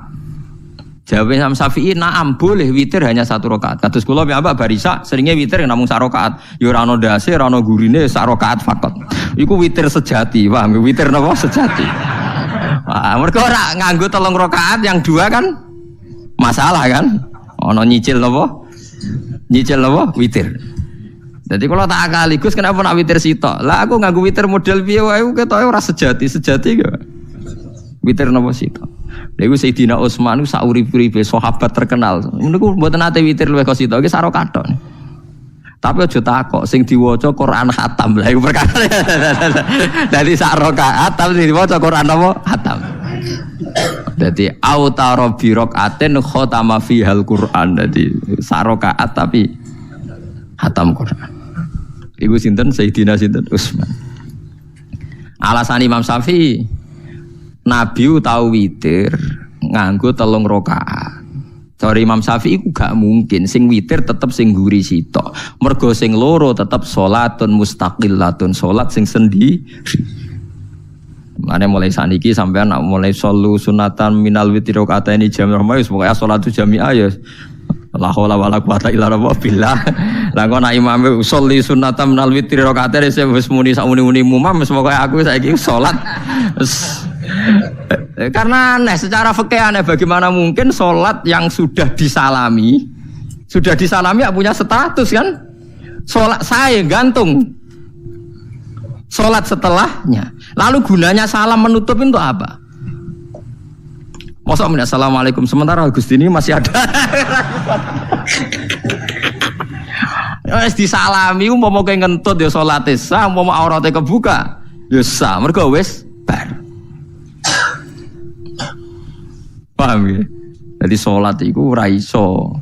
Jawab Imam Syafi'i, na'am boleh witir hanya 1 rakaat. Kados kula piyambak barisa seringnya witir namung 1 rakaat. Ya ora ana ndase, ora ana gurine 1 rakaat fakot. Iku witir sejati, paham? Witir napa sejati. Mergo ora nganggo 3 rakaat yang 2 kan masalah kan? Ana nyicil napa? Nyicil napa? Witir. Jadi kalau tak akali Gus kenapa nak witir sitok? Lah aku nganggo witir model piye wae ketoke ora sejati gak. Witir napa sitok? Lha iku Sayyidina Utsman ku sak urip-uripe sahabat terkenal. Niku mboten nate witir luwih kok sitok iki sak rakaat. Tapi aja takok sing diwaca Quran khatam. Lah iku perkara. Dadi sak rakaat tapi diwaca Quran apa? Khatam. Dadi autara bi rakaatin khatama fihal Quran. Dadi sak rakaat tapi khatam Quran. Iku sinten Sayyidina sinten Utsman. Alasan Imam Syafi'i Nabi tahu witir nganggo 3 rakaat. Cara Imam Syafi'i ku gak mungkin sing witir tetep sing guri sitok. Mergo sing loro tetep salatun mustaqillatun, salat sing sendiri. Mane mulai saniki sampean nak mulai solu sunatan minal witir rakaataini jami'ah wis pokoke salatu jami'ah ya la haula wala quwata illa billah. Lah kok nek imame sholli sunatan minal witir rakaataini wis muni sak muni-muni mumam wis pokoke aku saiki salat karena aneh secara fikih aneh bagaimana mungkin sholat yang sudah disalami ya punya status kan sholat saya gantung sholat setelahnya lalu gunanya salam menutup itu apa masa menit assalamualaikum sementara Gusti ini masih ada wis disalami umpama kowe ngentut ya salate sah umpama aurate kebuka ya sah mergo wis bar. Paham ya? Jadi sholat itu ora iso.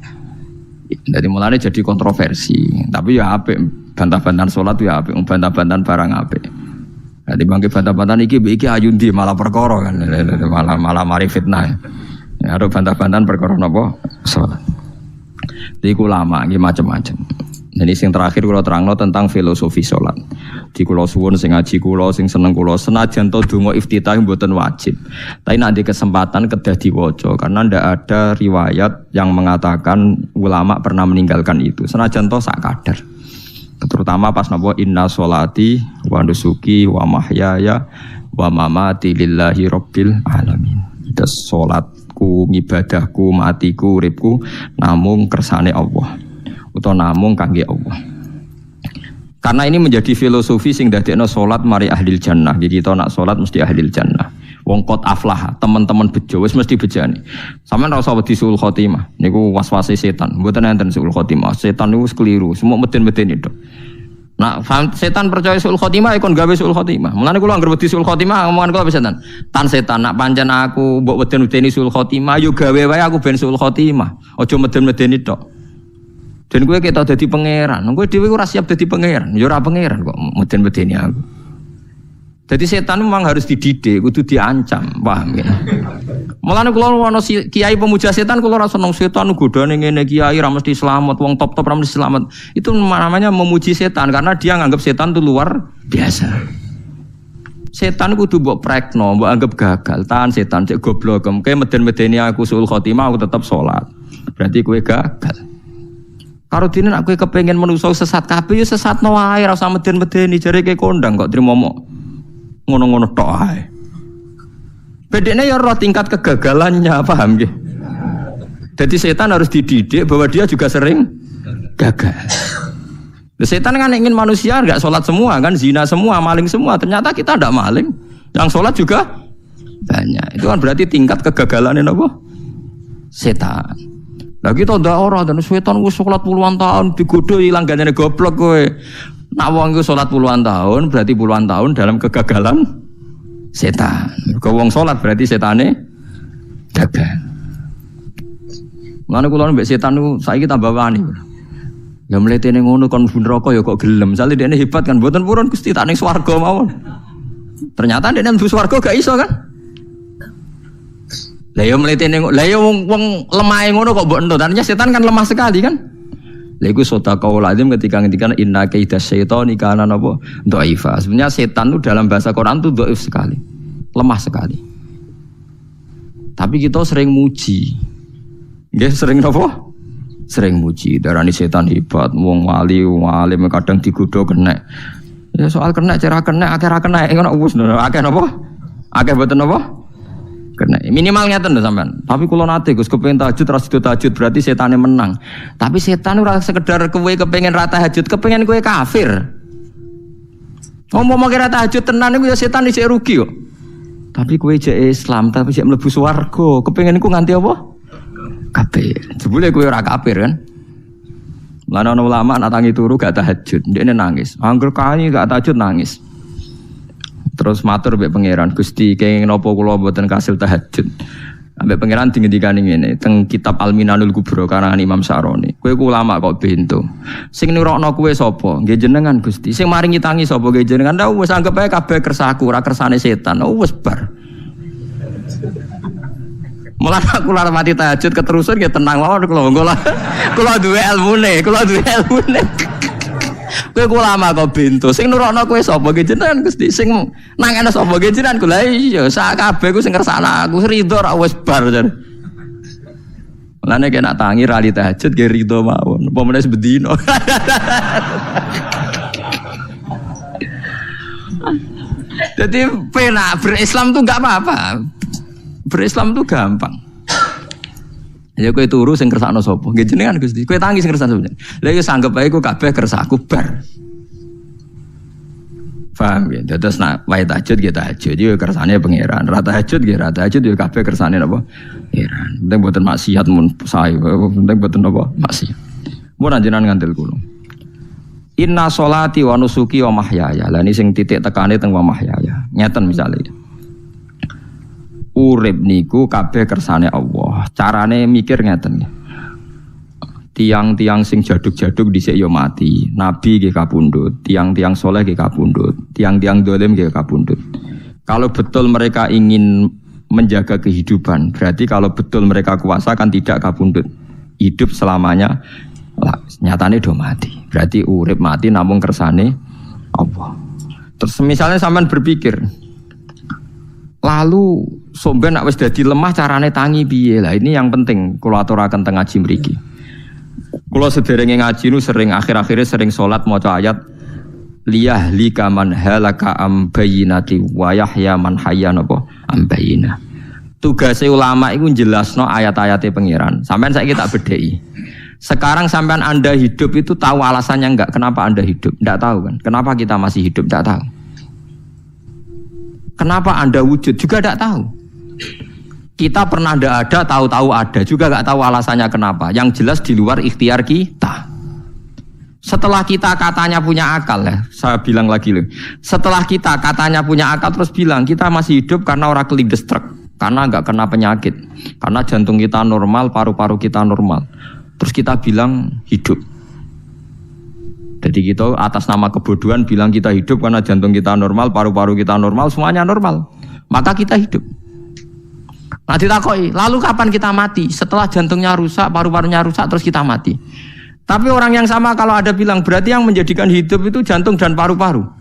Jadi mulanya jadi kontroversi. Tapi ya apik, bantah-bantahan sholat ya apik, bantah-bantahan barang apik. Jadi bangke bantah-bantahan iki ayundi malah perkara kan, malah mari fitnah. Ya ada bantah-bantahan perkara napa? Sholat. Jadi ulama iki macam-macam. Jadi sing terakhir kula terangno tentang filosofi salat. Di kula suwun sing ngaji kula sing seneng kula senajan to donga iftitah mboten wajib. Tapi nek ada kesempatan kedah diwaca karena ndak ada riwayat yang mengatakan ulama pernah meninggalkan itu. Senajan to sak kadar. Terutama pas napa inna sholati wa nusuki wa mahyaya wa mamati lillahi rabbil alamin. Terus salatku, ngibadahku, matiku, uripku namung kersane Allah. Utawa namung kangge Allah. Karena ini menjadi filosofi sing dadekno salat mari ahlil jannah. Jadi kita nak salat mesti ahlil jannah. Wong qad aflah, teman-teman bejo wis mesti bejane. Sampeyan ora usah wedi suul khotimah. Niku waswase setan. Mboten enten suul khotimah. Setan niku keliru, semua meden-meden itu. Nah, setan percaya suul khotimah ikon gawe suul khotimah. Mulane kula anggere wedi suul khotimah omongan kula setan. Tan setan nak pancen aku mbok weden-wedeni suul khotimah yo gawe wae aku ben suul khotimah. Aja meden-medeni tok. Dan gue kita jadi pangeran, gue dewi ora siap jadi pangeran, yo ora pangeran kok meden-medeni aku. Jadi setan memang harus dididik, kudu diancam, paham ya? Mulane kula ana kiai pemuja setan kula ora seneng setan godane ngene kiai ra mesti selamat, wong top-top ra mesti selamat. Itu namanya memuji setan karena dia nganggap setan itu luar biasa. Setan kudu mbok prekno, mbok anggap gagal, tahan setan cek goblok, kayak meden-medeni aku suul khotimah aku tetap salat. Berarti kowe gagal. Karo dene nek kowe kepengin menungso sesat kabeh ya sesatno wae ora usah meden-medeni jare ke kondang kok trimo ngono-ngono tok ae. Bedene ya roh tingkat kegagalannya, paham nggih? Jadi setan harus dididik bahwa dia juga sering gagal. Setan kan ingin manusia enggak sholat semua kan, zina semua, maling semua. Ternyata kita enggak maling, yang sholat juga banyak. Itu kan berarti tingkat kegagalannya apa? Setan. Lah kita ndak ora dan setan wis salat puluhan tahun digodho ilang gandane goblok kowe. Nak wong iku salat puluhan tahun berarti puluhan tahun dalam kegagalan setan. Mergo wong salat berarti setane gagal. Mulane kula mbek setan niku saiki tambah wani. Ya mletene ngono kon mlebu neraka ya kok gelem. Misale dekne hebat kan mboten purun Gusti tak ning swarga mawon. Ternyata dekne mlebu swarga gak iso kan? Lah yo mletene lah yo wong lemahe ngono kok mbok entut. Artinya setan kan lemah sekali kan. Lah iku sedekah lazim ketika ngendikan inna kaidas syaitani kana napa dhaifa. Sebenarnya setan itu dalam bahasa Quran itu dhaif sekali. Lemah sekali. Tapi kita sering muji. Nggih sering napa? Sering muji. Darani setan hebat, wong wali, wong alim kadang digodho kena. Ya soal kena cara kena akhir kena ngono wis akeh napa? Akeh boten napa? Kena minimal ngeten lho sampean. Tapi kula nate Gus kepengin tahajud ra sido tahajud berarti setane menang. Tapi setan ora sekedar kowe kepengin ra tahajud, kepengin kowe kafir. Ngomong kira tahajud tenan iku ya setan isih rugi kok. Tapi kowe jek Islam tapi jek mlebu swarga, kepengin iku nganti apa? Kafir. Jebule kowe ora kafir kan? Lan ana ulama nak tangi turu gak tahajud, ndekne nangis. Angger kae gak tahajud nangis. Terus matur mbek pangeran Gusti kenging napa kula mboten kasil tahajud. Ambek pangeran dingendikani ngene teng kitab Al-Minanul Kubra karangan Imam Syaroni. Kowe ku ulama kok bento. Sing nurokno kowe sapa? Nggih jenengan Gusti. Sing maringi tangi sapa? Nggih jenengan. Ndak wis anggap ae kabeh kersaku, ora kersane setan. Wis bar. Mulane aku lara mati tahajud keterusan nggih tenang mawon kula duwe ilmune, Kowe ulama kok bento. Sing nurono kowe sapa ge jenengan Gusti? Sing nangane sapa ge jenengan? Lha iya sak kabeh ku sing kersane aku ridho ra wis bar jan. Mulane kena tangi ra li tahajud ge ridho mawon. Apa meneh sebedino. Jadi penak berislam tuh enggak apa-apa. Berislam tuh gampang. Ya kowe turu sing kersakno sapa? Nggih jenengan Gusti. Kowe tangi sing kersakno jenengan. Lah iku sanggep ae ku kabeh kersaku bar. Paham ya? Terus nak wae tahajud nggih tahajud yo kersane pangeran. Ra tahajud nggih ra tahajud yo kabeh kersane napa? Pangeran. Penting mboten maksiat mun sae. Penting mboten napa? Maksiat. Mun anjenan ngandel kula. Inna sholati wa nusuki wa mahyaya. Lah ini sing titik tekane teng wa mahyaya. Ngeten misale. Urip niku kabeh kersane Allah. Carane mikir ngeten. Tiang-tiang sing jaduk-jaduk dhisik ya mati. Nabi nggih kapundhut, tiang-tiang soleh nggih kapundhut, tiang-tiang dolim nggih kapundhut. Kalau betul mereka ingin menjaga kehidupan, berarti kalau betul mereka kuasa kan tidak kapundhut. Hidup selamanya Lah, nyatane do mati. Berarti urip mati namung kersane Allah. Terus misalnya sampean berpikir, lalu somben nek wis dadi lemah carane tangi piye? Lah ini yang penting kula aturaken teng ngaji mriki. Kula sederenge ngaji nu sering akhir-akhire sering salat maca ayat liyahlika man halaka am bayyinati wa yahya man hayya napa am bayyinah. Tugas ulama itu jelasno ayat-ayatnya pengiran. Sampean saiki tak bedheki. Sekarang sampean Anda hidup itu tahu alasannya enggak? Kenapa Anda hidup? Enggak tahu kan? Kenapa kita masih hidup? Enggak tahu. Kenapa Anda wujud? Juga enggak tahu. Kita pernah enggak ada, tahu-tahu ada. Juga enggak tahu alasannya kenapa. Yang jelas di luar ikhtiar kita. Setelah kita katanya punya akal ya, saya bilang lagi loh. Setelah kita katanya punya akal terus bilang kita masih hidup karena orang kelindes truk. Karena enggak kena penyakit, karena jantung kita normal, paru-paru kita normal. Terus kita bilang hidup. Jadi kita atas nama kebodohan bilang kita hidup karena jantung kita normal, paru-paru kita normal, semuanya normal. Maka kita hidup. Nah ditakoi, lalu kapan kita mati? Setelah jantungnya rusak, paru-parunya rusak, terus kita mati. Tapi orang yang sama kalau ada bilang berarti yang menjadikan hidup itu jantung dan paru-paru.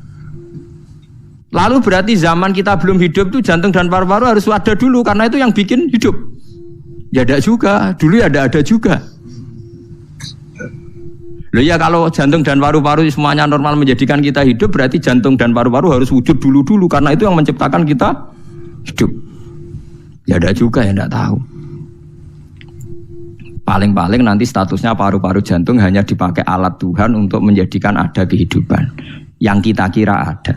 Lalu berarti zaman kita belum hidup itu jantung dan paru-paru harus ada dulu karena itu yang bikin hidup. Ya ada juga, dulu ya ada juga. Loh ya kalau jantung dan paru-paru semuanya normal menjadikan kita hidup berarti jantung dan paru-paru harus wujud dulu karena itu yang menciptakan kita hidup. Ya ada juga ya enggak tahu. Paling-paling nanti statusnya paru-paru jantung hanya dipakai alat Tuhan untuk menjadikan ada kehidupan yang kita kira ada.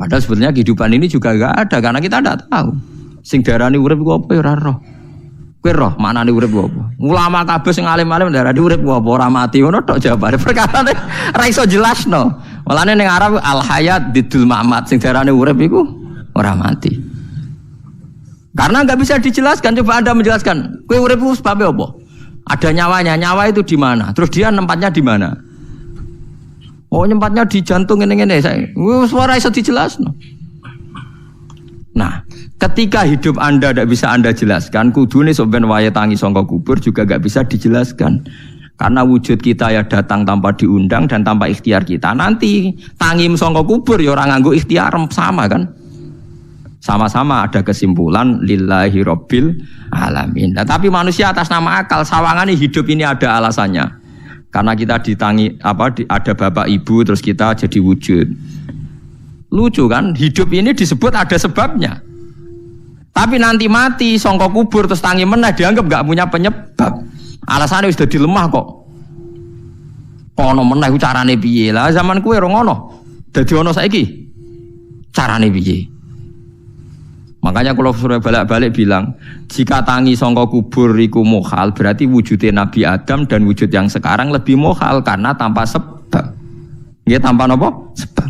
Padahal sebetulnya kehidupan ini juga enggak ada karena kita enggak tahu. Sing darani urip ku apa ya ora roh. Kowe roh maknane urip ku apa? Ulama kabeh sing alim-alim darani urip ku apa ora mati ngono tok jawabane. Perkarane ora iso jelasno. Mulane ning Arab al hayat didul mamat sing darani urip iku ora mati. Karena enggak bisa dijelaskan, coba Anda menjelaskan. Kowe urip ku sebabe apa? Ada nyawanya, nyawa itu di mana? Terus dia nempatnya di mana? Oh nyempatnya di jantung ngene-ngene saya. Suara iso dijelasno. Nah, ketika hidup Anda tidak bisa Anda jelaskan, kudune sampeyan wayahe tangi saka kubur juga enggak bisa dijelaskan. Karena wujud kita ya datang tanpa diundang dan tanpa ikhtiar kita. Nanti tangi saka kubur ya ora nganggo ikhtiar sama kan? Sama-sama ada kesimpulan lillahi rabbil alamin. Nah, tapi manusia atas nama akal sawangane hidup ini ada alasannya. Karena kita ditangi ada bapak ibu terus kita jadi wujud. Lucu kan? Hidup ini disebut ada sebabnya. Tapi nanti mati sangka kubur terus tangi meneh dianggap enggak punya penyebab. Alasannya wis dadi lemah kok. Kono meneh carane piye? Lah zaman kuwe ora ngono. Dadi ono saiki. Carane piye? Makanya kalau sudah balik-balik bilang, jika tangi sangka kubur iku mukhal, berarti wujudnya Nabi Adam dan wujud yang sekarang lebih mukhal karena tanpa sebab. Nggih tanpa napa? Sebab.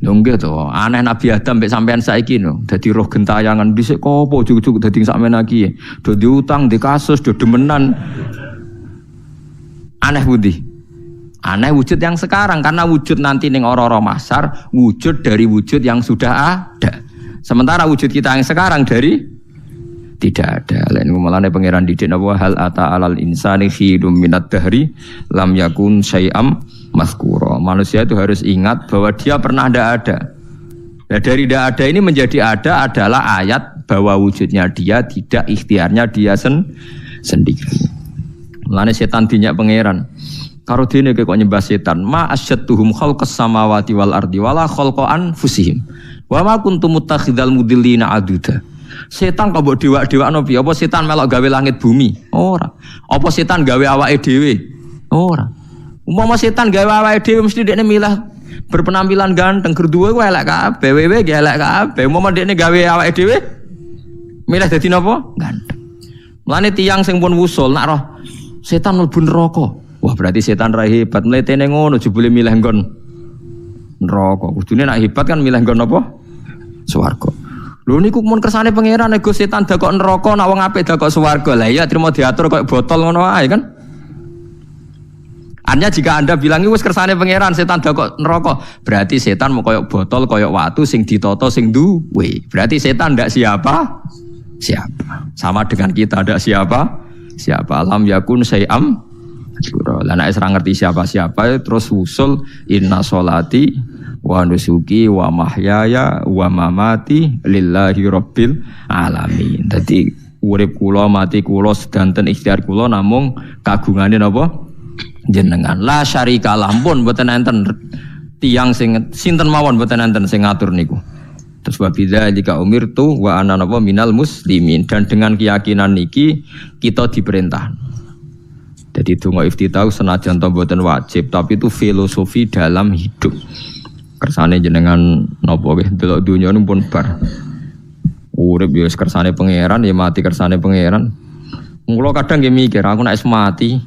Lho nggih to, aneh Nabi Adam mek sampean saiki no, dadi roh gentayangan dhisik kok apa ujug-ujug dadi sakmene iki. Do diutang, di kasus, do demenan. Aneh budi. Aneh wujud yang sekarang karena wujud nanti ning ora-ora mahsyar wujud dari wujud yang sudah ada. Sementara wujud kita yang sekarang dari tidak ada. Lain mulane pangeran didik napa hal ata alal insani khidum minad dahri lam yakun syai'am mazkura. Manusia itu harus ingat bahwa dia pernah ada. Nah, dari tidak ada ini menjadi ada adalah ayat bahwa wujudnya dia tidak ikhtiarnya dia sendiri. Mulane setan dinyak pangeran. Karo dene kok nyembah setan, ma asyadduhum khalqas samawati wal ardi wala khalqa anfusihim. Wa ma kuntum muttakhidal mudillina aduda. Setan kok mbok dewa-dewakno piye? Apa setan melok gawe langit bumi? Ora. Apa setan gawe awake dhewe? Ora. Umpama setan gawe awake dhewe mesti dekne milah berpenampilan ganteng, gerduwe ku elek kabeh, wewe ge elek kabeh. Umpama dekne gawe awake dhewe milah dadi napa? Ganteng. Mulane tiyang sing pun wusul nak roh setan mlebu neraka. Wah berarti setan ra hebat, mletene ngono jebule milih nggon neraka. Kudune nak hebat kan milih nggon apa? Swarga. Lho niku mun kersane pangeran nego setan dakok neraka, nak wong apik dakok swarga. Lah iya trimo diatur koyo botol ngono ae kan. Artinya jika Anda bilang wis kersane pangeran setan dakok neraka, berarti setan mau koyo botol, koyo watu sing ditata sing duwe. Berarti setan ndak siapa? Sama dengan kita ndak siapa? siapa lam yakun syai'am lah nek ora ngerti siapa-siapa terus usul inna sholati wa nusuki wa mahyaya wa mamati lillahi rabbil alamin. Dadi urip kula mati kula sedanten ikhtiar kula namung kagungane napa jenengan. La syarikalah pun mboten enten tiyang sing sinten mawon mboten enten sing ngatur niku. Terus wa bidzalika umirtu wa ana napa minal muslimin, dan dengan keyakinan niki kita diperintah. Jadi donga iftitah senajan to mboten wajib, tapi itu filosofi dalam hidup. Kersane jenengan napa wis delok donya nu pun bar. Urip ya kersane pangeran, ya mati kersane pangeran. Mula kadang nggih mikir, aku nek mati,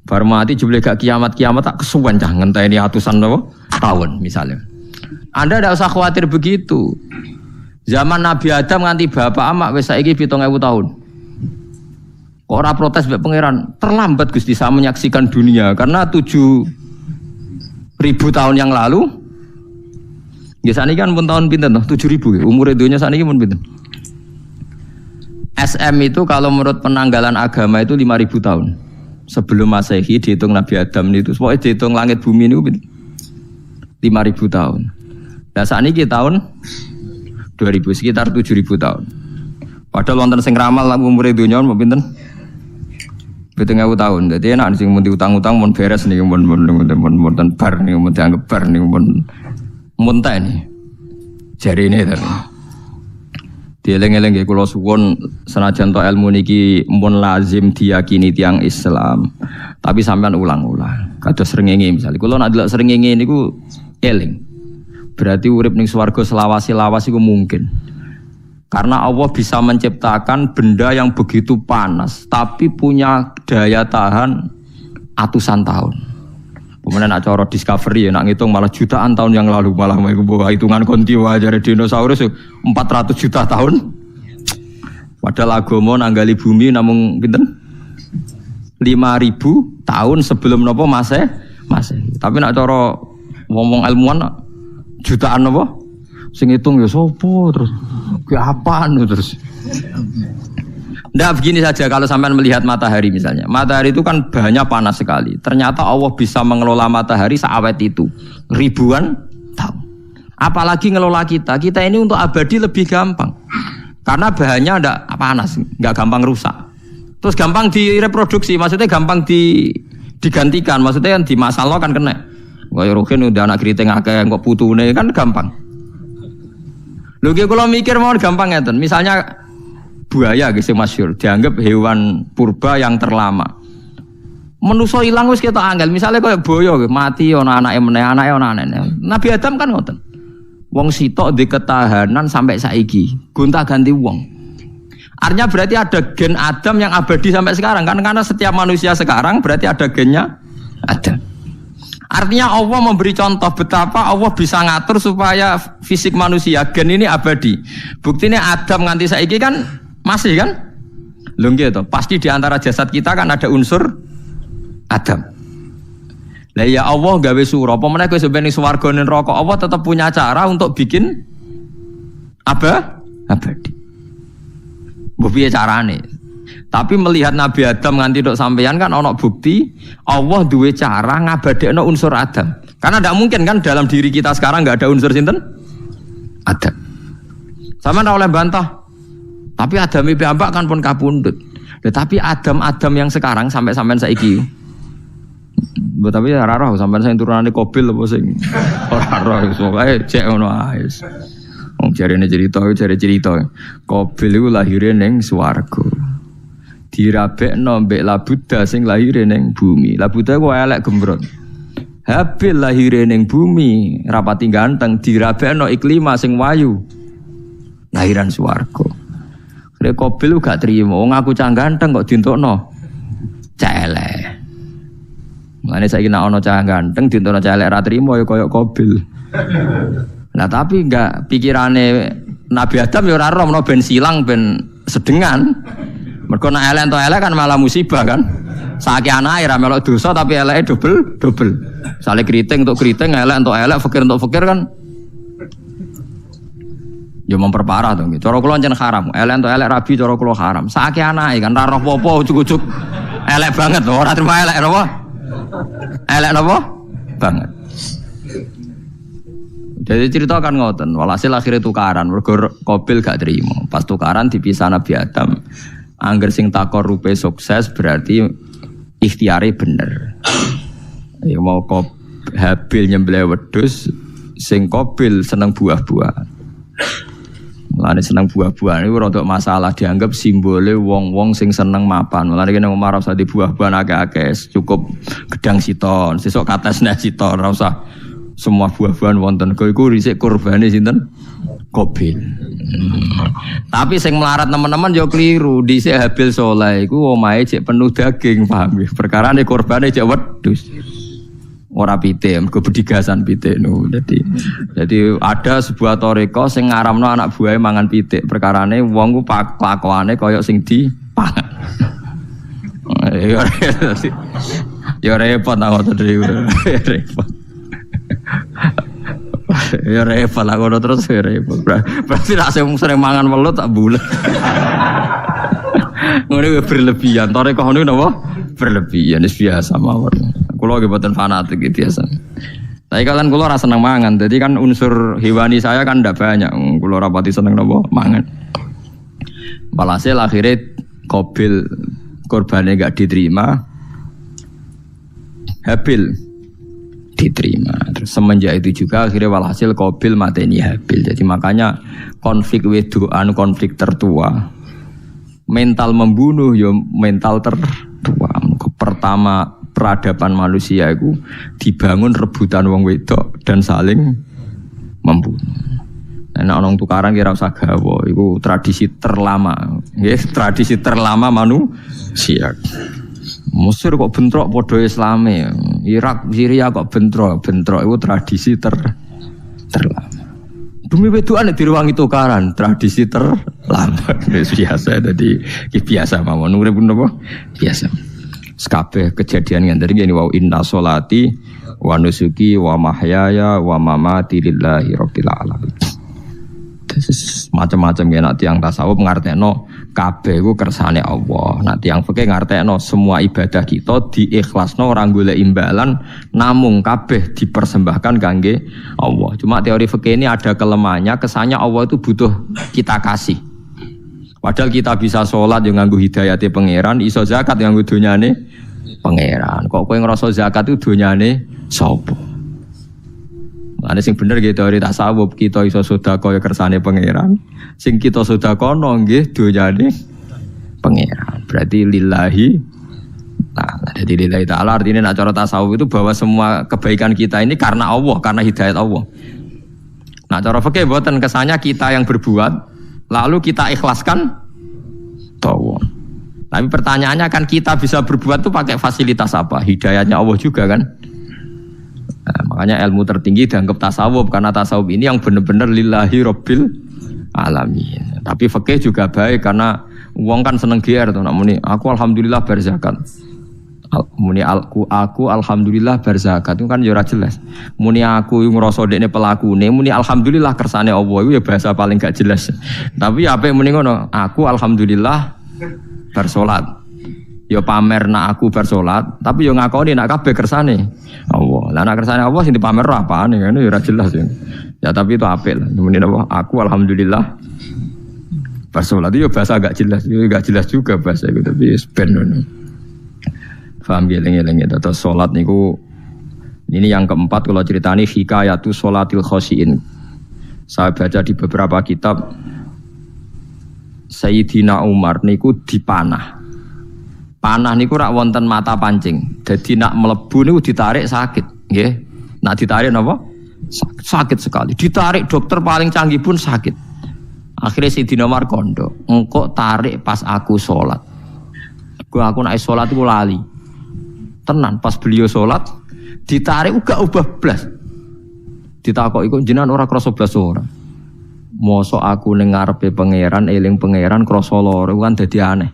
bar mati jebule gak kiamat-kiamat tak kesuwen cah ngenteni atusan napa tahun misalnya. Anda tidak usah khawatir begitu. Zaman Nabi Adam nganti bapak amak wis saiki 7.000 tahun. Kok ora protes mbek pangeran? Terlambat Gusti saya menyaksikan dunia karena 7.000 tahun yang lalu. Ya sakniki kan pun tahun pinten toh? 7.000 umur dunia sakniki pun pinten? SM itu kalau menurut penanggalan agama itu 5.000 tahun. Sebelum Masehi dihitung Nabi Adam itu, pokoknya dihitung langit bumi itu 5.000 tahun. Nah sakniki tahun 2000 sekitar 7.000 tahun. Padahal wonten sing ramal umur dunia mau pinten? 7.000 tahun. Jadi enak sing mun diutang-utang mun beres nih mun bar nih mun dianggap bar nih mun ta ini. Jarine to. Dieling-eling nggih kula suwun senajan to ilmu niki mun lazim diyakini tiyang Islam. Tapi sampean ulang-ulang. Kados srengenge misalnya kula nek delok srengenge niku eling. Berarti urip ning swarga selawasi-lawas iku mungkin. Karena Allah bisa menciptakan benda yang begitu panas tapi punya daya tahan atusan tahun. Kemudian nak cara discovery ya nak ngitung malah jutaan tahun yang lalu, malah hitungan konti wae dinosaurus 400 juta tahun. Padahal agama nanggali bumi namung pinten? 5.000 tahun sebelum napa Masehi. Tapi nak cara ngomong ilmuwan jutaan napa? Sing hitung ya sopo terus ke apaan terus. Nggak begini saja kalau sampean melihat matahari misalnya. Matahari itu kan banyak panas sekali. Ternyata Allah bisa mengelola matahari seawet itu ribuan tahun. Apalagi ngelola kita. Kita ini untuk abadi lebih gampang. Karena bahannya enggak panas, enggak gampang rusak. Terus gampang direproduksi, maksudnya gampang digantikan, maksudnya kan di masalah kan kena. Kaya rohin udah anak keriting akeh kok putune kan gampang. Lho kalau mikir mau gampang ngeten. Misalnya buaya gitu masyhur dianggap hewan purba yang terlama. Manusa ilang wis ketok angel. Misalnya kaya boyo mati ana anake meneh, anake ana anake. Nabi Adam kan ngoten. Wong sitok di ketahanan sampai saiki, gonta-ganti wong. Artinya berarti ada gen Adam yang abadi sampai sekarang kan, karena setiap manusia sekarang berarti ada gennya Adam. Artinya Allah memberi contoh betapa Allah bisa ngatur supaya fisik manusia gen ini abadi. Buktinya Adam nganti saiki kan masih kan? Lho nggih to, pasti di antara jasad kita kan ada unsur Adam. Lah ya Allah gawe sura, apa meneh kowe sampeyan swarga ning neraka, Allah tetap punya cara untuk bikin abadi. Mbok piye carane? Tapi melihat Nabi Adam nganti tok sampeyan kan ana bukti Allah duwe cara ngabadekno unsur Adam. Karena tidak mungkin kan dalam diri kita sekarang enggak ada unsur sinten? Adam. Sama ora oleh bantah. Tapi Adam piyambak kan pun kapundhut. Tetapi Adam yang sekarang sampai sampean saiki. Mbok tapi ora roh sampean sing turunane Qabil apa sing ora roh pokoke cek ngono ae. Wong jarene cerita. Qabil iku lahire ning swarga. Dirabekno mbek Labuda sing lahire ning bumi. Labuda ku elek gembrot. Habil lahire ning bumi, rapati ganteng, dirabekno Iklima sing wayu. Lahiran swarga. Rek Qabil gak trimo, wong aku cah ganteng kok dientukno cah elek. Mulane saiki nek ana cah ganteng dientukno cah elek ra trimo ya kaya Qabil. Nah tapi enggak pikirane Nabi Adam ya ora roh ben silang ben sedengan. Mergo nek elek entuk elek kan malah musibah kan. Saiki anake ra melok dosa tapi eleke double. Sale kriting untuk kriting, elek untuk elek, fakir untuk fakir kan. Yo memperparah to nggih. Cara kula njen haram. Elek entuk elek rabi cara kula haram. Saake anake kan ra roh apa ujug-ujug elek banget lho, ora terima elek napa? Elek napa? Banget. Jadi cerita kan ngoten, walhasil akhirnya tukaran, mergo Qabil gak terima. Pas tukaran dipisah Nabi Adam. Angger sing takorupe sukses berarti ikhtiare bener. Ya mau Habil nyembelih wedhus, sing Qabil seneng buah-buahan. Mulane seneng buah-buahan iku rada masalah dianggap simbole wong-wong sing seneng mapan. Mulane kene Umar ora usah di buah-buahan akeh-akeh, cukup gedang siton, sesuk kates nek siton ora usah semua buah-buahan wonten iku risik kurbane sinten? Qabil. Tapi sing melarat teman-teman yo keliru. Dhisik Habil saleh iku omahe cek penuh daging, paham ya? Perkarane kurbane cek wedhus. Ora pitik, mergo bedigasan pitik no. Jadi ada sebuah toreko sing ngaramno anak buahe mangan pitik. Perkarane wong ku kelakuane kaya sing dipangan. Ya repot ta ngoten repot. Ya repot lah ngono terus ya repot. Berarti nek sering mangan welut tak bulet. Ngono berlebihan. Toreko ngono napa? Berlebihan wis biasa mawon. Kula nggih mboten fanatik iki biasa. Tapi kalian kula ora seneng mangan. Jadi kan unsur hewani saya kan ndak banyak. Kula ora pati seneng napa mangan. Walhasil akhirnya Qabil korbannya enggak diterima. Habil diterima. Terus semenjak itu juga akhirnya walhasil Qabil mateni Habil. Jadi makanya konflik wedoan, konflik tertua, mental membunuh ya mental tertua. Pertama peradaban manusia itu dibangun rebutan wong wedok dan saling membunuh. Nek ana tukaran kira usah gawa, iku tradisi terlama. Nggih, tradisi terlama manusia. Mesir kok bentrok padha Islame. Irak, Syria kok bentrok itu tradisi terlama. Demi wedokan diruwangi tukaran, tradisi terlama. Biasa jadi biasa mawon urip napa? Biasa. Sekabeh kejadian yang dari ini wa inna sholati wa nusuki wa mahyaya wa mamati lillahi rabbil alamin. Macam-macam ya nak tiang tasawuf ngartekno kabeh iku kersane Allah. Nak tiang fikih ngartekno semua ibadah kita diikhlasno ora golek imbalan namung kabeh dipersembahkan kangge Allah. Cuma teori fikih ini ada kelemahannya, kesannya Allah itu butuh kita kasih. Padahal kita bisa sholat yang nganggo hidayate pangeran, iso zakat yang nganggo donyane pangeran. Kok kowe ngrasa zakat itu donyane sapa? Ane sing bener gitu teori tasawuf, kita iso sedekah ya kersane pangeran. Sing kita sedekahno nggih donyane pangeran. Berarti lillahi ta'ala. Jadi lillahi ta'ala artinya nak cara tasawuf itu bahwa semua kebaikan kita ini karena Allah, karena hidayat Allah. Nah cara fikih mboten kesannya kita yang berbuat lalu kita ikhlaskan tawon. Tapi pertanyaannya kan kita bisa berbuat itu pakai fasilitas apa? Hidayahnya Allah juga kan. Nah, makanya ilmu tertinggi dianggap tasawuf karena tasawuf ini yang benar-benar lillahi rabbil alamin. Tapi fikih juga baik karena wong kan seneng GR tuh. Namanya aku alhamdulillah berzakat. Muni aku alhamdulillah berzakat itu kan ya ora jelas. Muni aku ngrasa dekne pelakune, muni alhamdulillah kersane Allah itu ya bahasa paling gak jelas. Tapi apik muni ngono, aku alhamdulillah bersolat. Ya pamer nak aku bersolat, tapi ya ngakoni nak kabeh kersane Allah. Lah nak kersane Allah sing dipamer apane kan ya ora jelas ya. Ya tapi itu apik lah. Muni apa? Aku alhamdulillah bersolat itu ya bahasa gak jelas, ya gak jelas juga bahasa itu tapi ben ngono. Faham geleng-geleng itu terus sholat niku ini yang keempat kalau ceritani hikayatu sholatil khosyin. Saya baca di beberapa kitab Sayyidina Umar niku dipanah. Panah niku rak wonten mata pancing. Jadi nak melebu niku ditarik sakit, nggih. Nak ditarik napa? Sakit sekali. Ditarik dokter paling canggih pun sakit. Akhirnya Sayyidina Umar kondo, engkau tarik pas aku sholat. Aku nak sholat iku lali. Tenan pas beliau sholat ditarik uga ubah blas. Ditakok iku jenengan ora krasa blas ora. Mosok aku ning ngarepe pangeran eling pangeran krasa lara kan dadi aneh.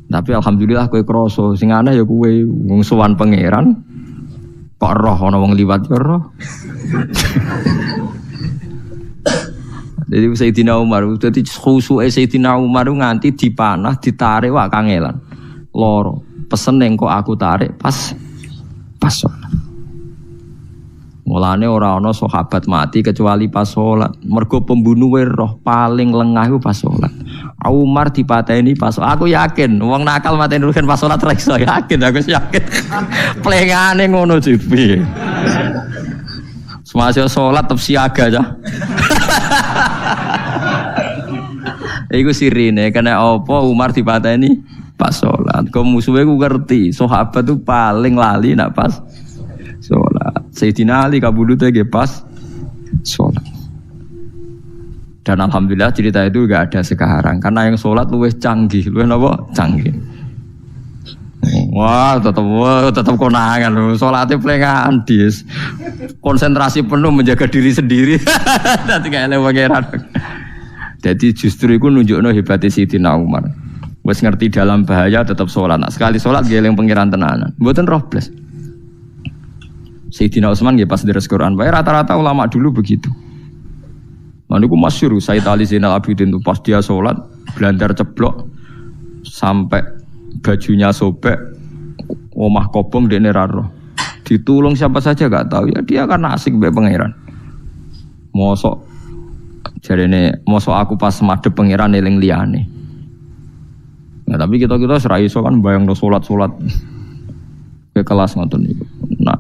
Tapi alhamdulillah kowe krasa sing aneh ya kowe wong sowan pangeran kok roh ana wong liwat ya roh. Jadi Sayyidina Umar, dadi khusuke Sayyidina Umar nganti dipanah, ditarik wak kangelan. Loro. Pesen ning kok aku tarik pas salat. Mulane ora ana sahabat mati kecuali pas salat. Mergo pembunuhe roh paling lengah iku pas salat. Umar dipateni pas aku yakin wong nakal mateni rugen pas salat ra iso yakin aku yakin. Plengane ngono jipi. Semasa salat tetep siaga aja. Iku sirine kena apa Umar dipateni pas salat. Kok musuhe ku ngerti, sahabat tuh paling lali nak pas salat. Sayyidina Ali kabudute ge pas salat. Dan alhamdulillah cerita itu enggak ada sekarang karena yang salat luwih canggih, luwih napa? Canggih. Wah, tetap konangan lho. Salate plengan dis. Konsentrasi penuh menjaga diri sendiri. Dadi kaya pangeran. Jadi justru itu nunjukno hebatnya Sayyidina Umar. Wes ngerti dalam bahaya tetap sholat. Nah, sekali sholat dia yang pengiran tenanan. Mboten robles. Sayyidina Utsman nggih pas deres Quran. Bae rata-rata ulama dulu begitu. Maniku masyhur Sayyid Ali Zainal Abidin itu pas dia sholat blandar ceblok sampai bajunya sobek, omah kobong dekne ra roh. Ditulung siapa saja enggak tahu ya dia karena asik mbek pangeran. Mosok jarene mosok aku pas madhep pangeran eling liyane. Nah, tapi kita serai iso kan bayangno salat ke kelas ngoten niku. Nah,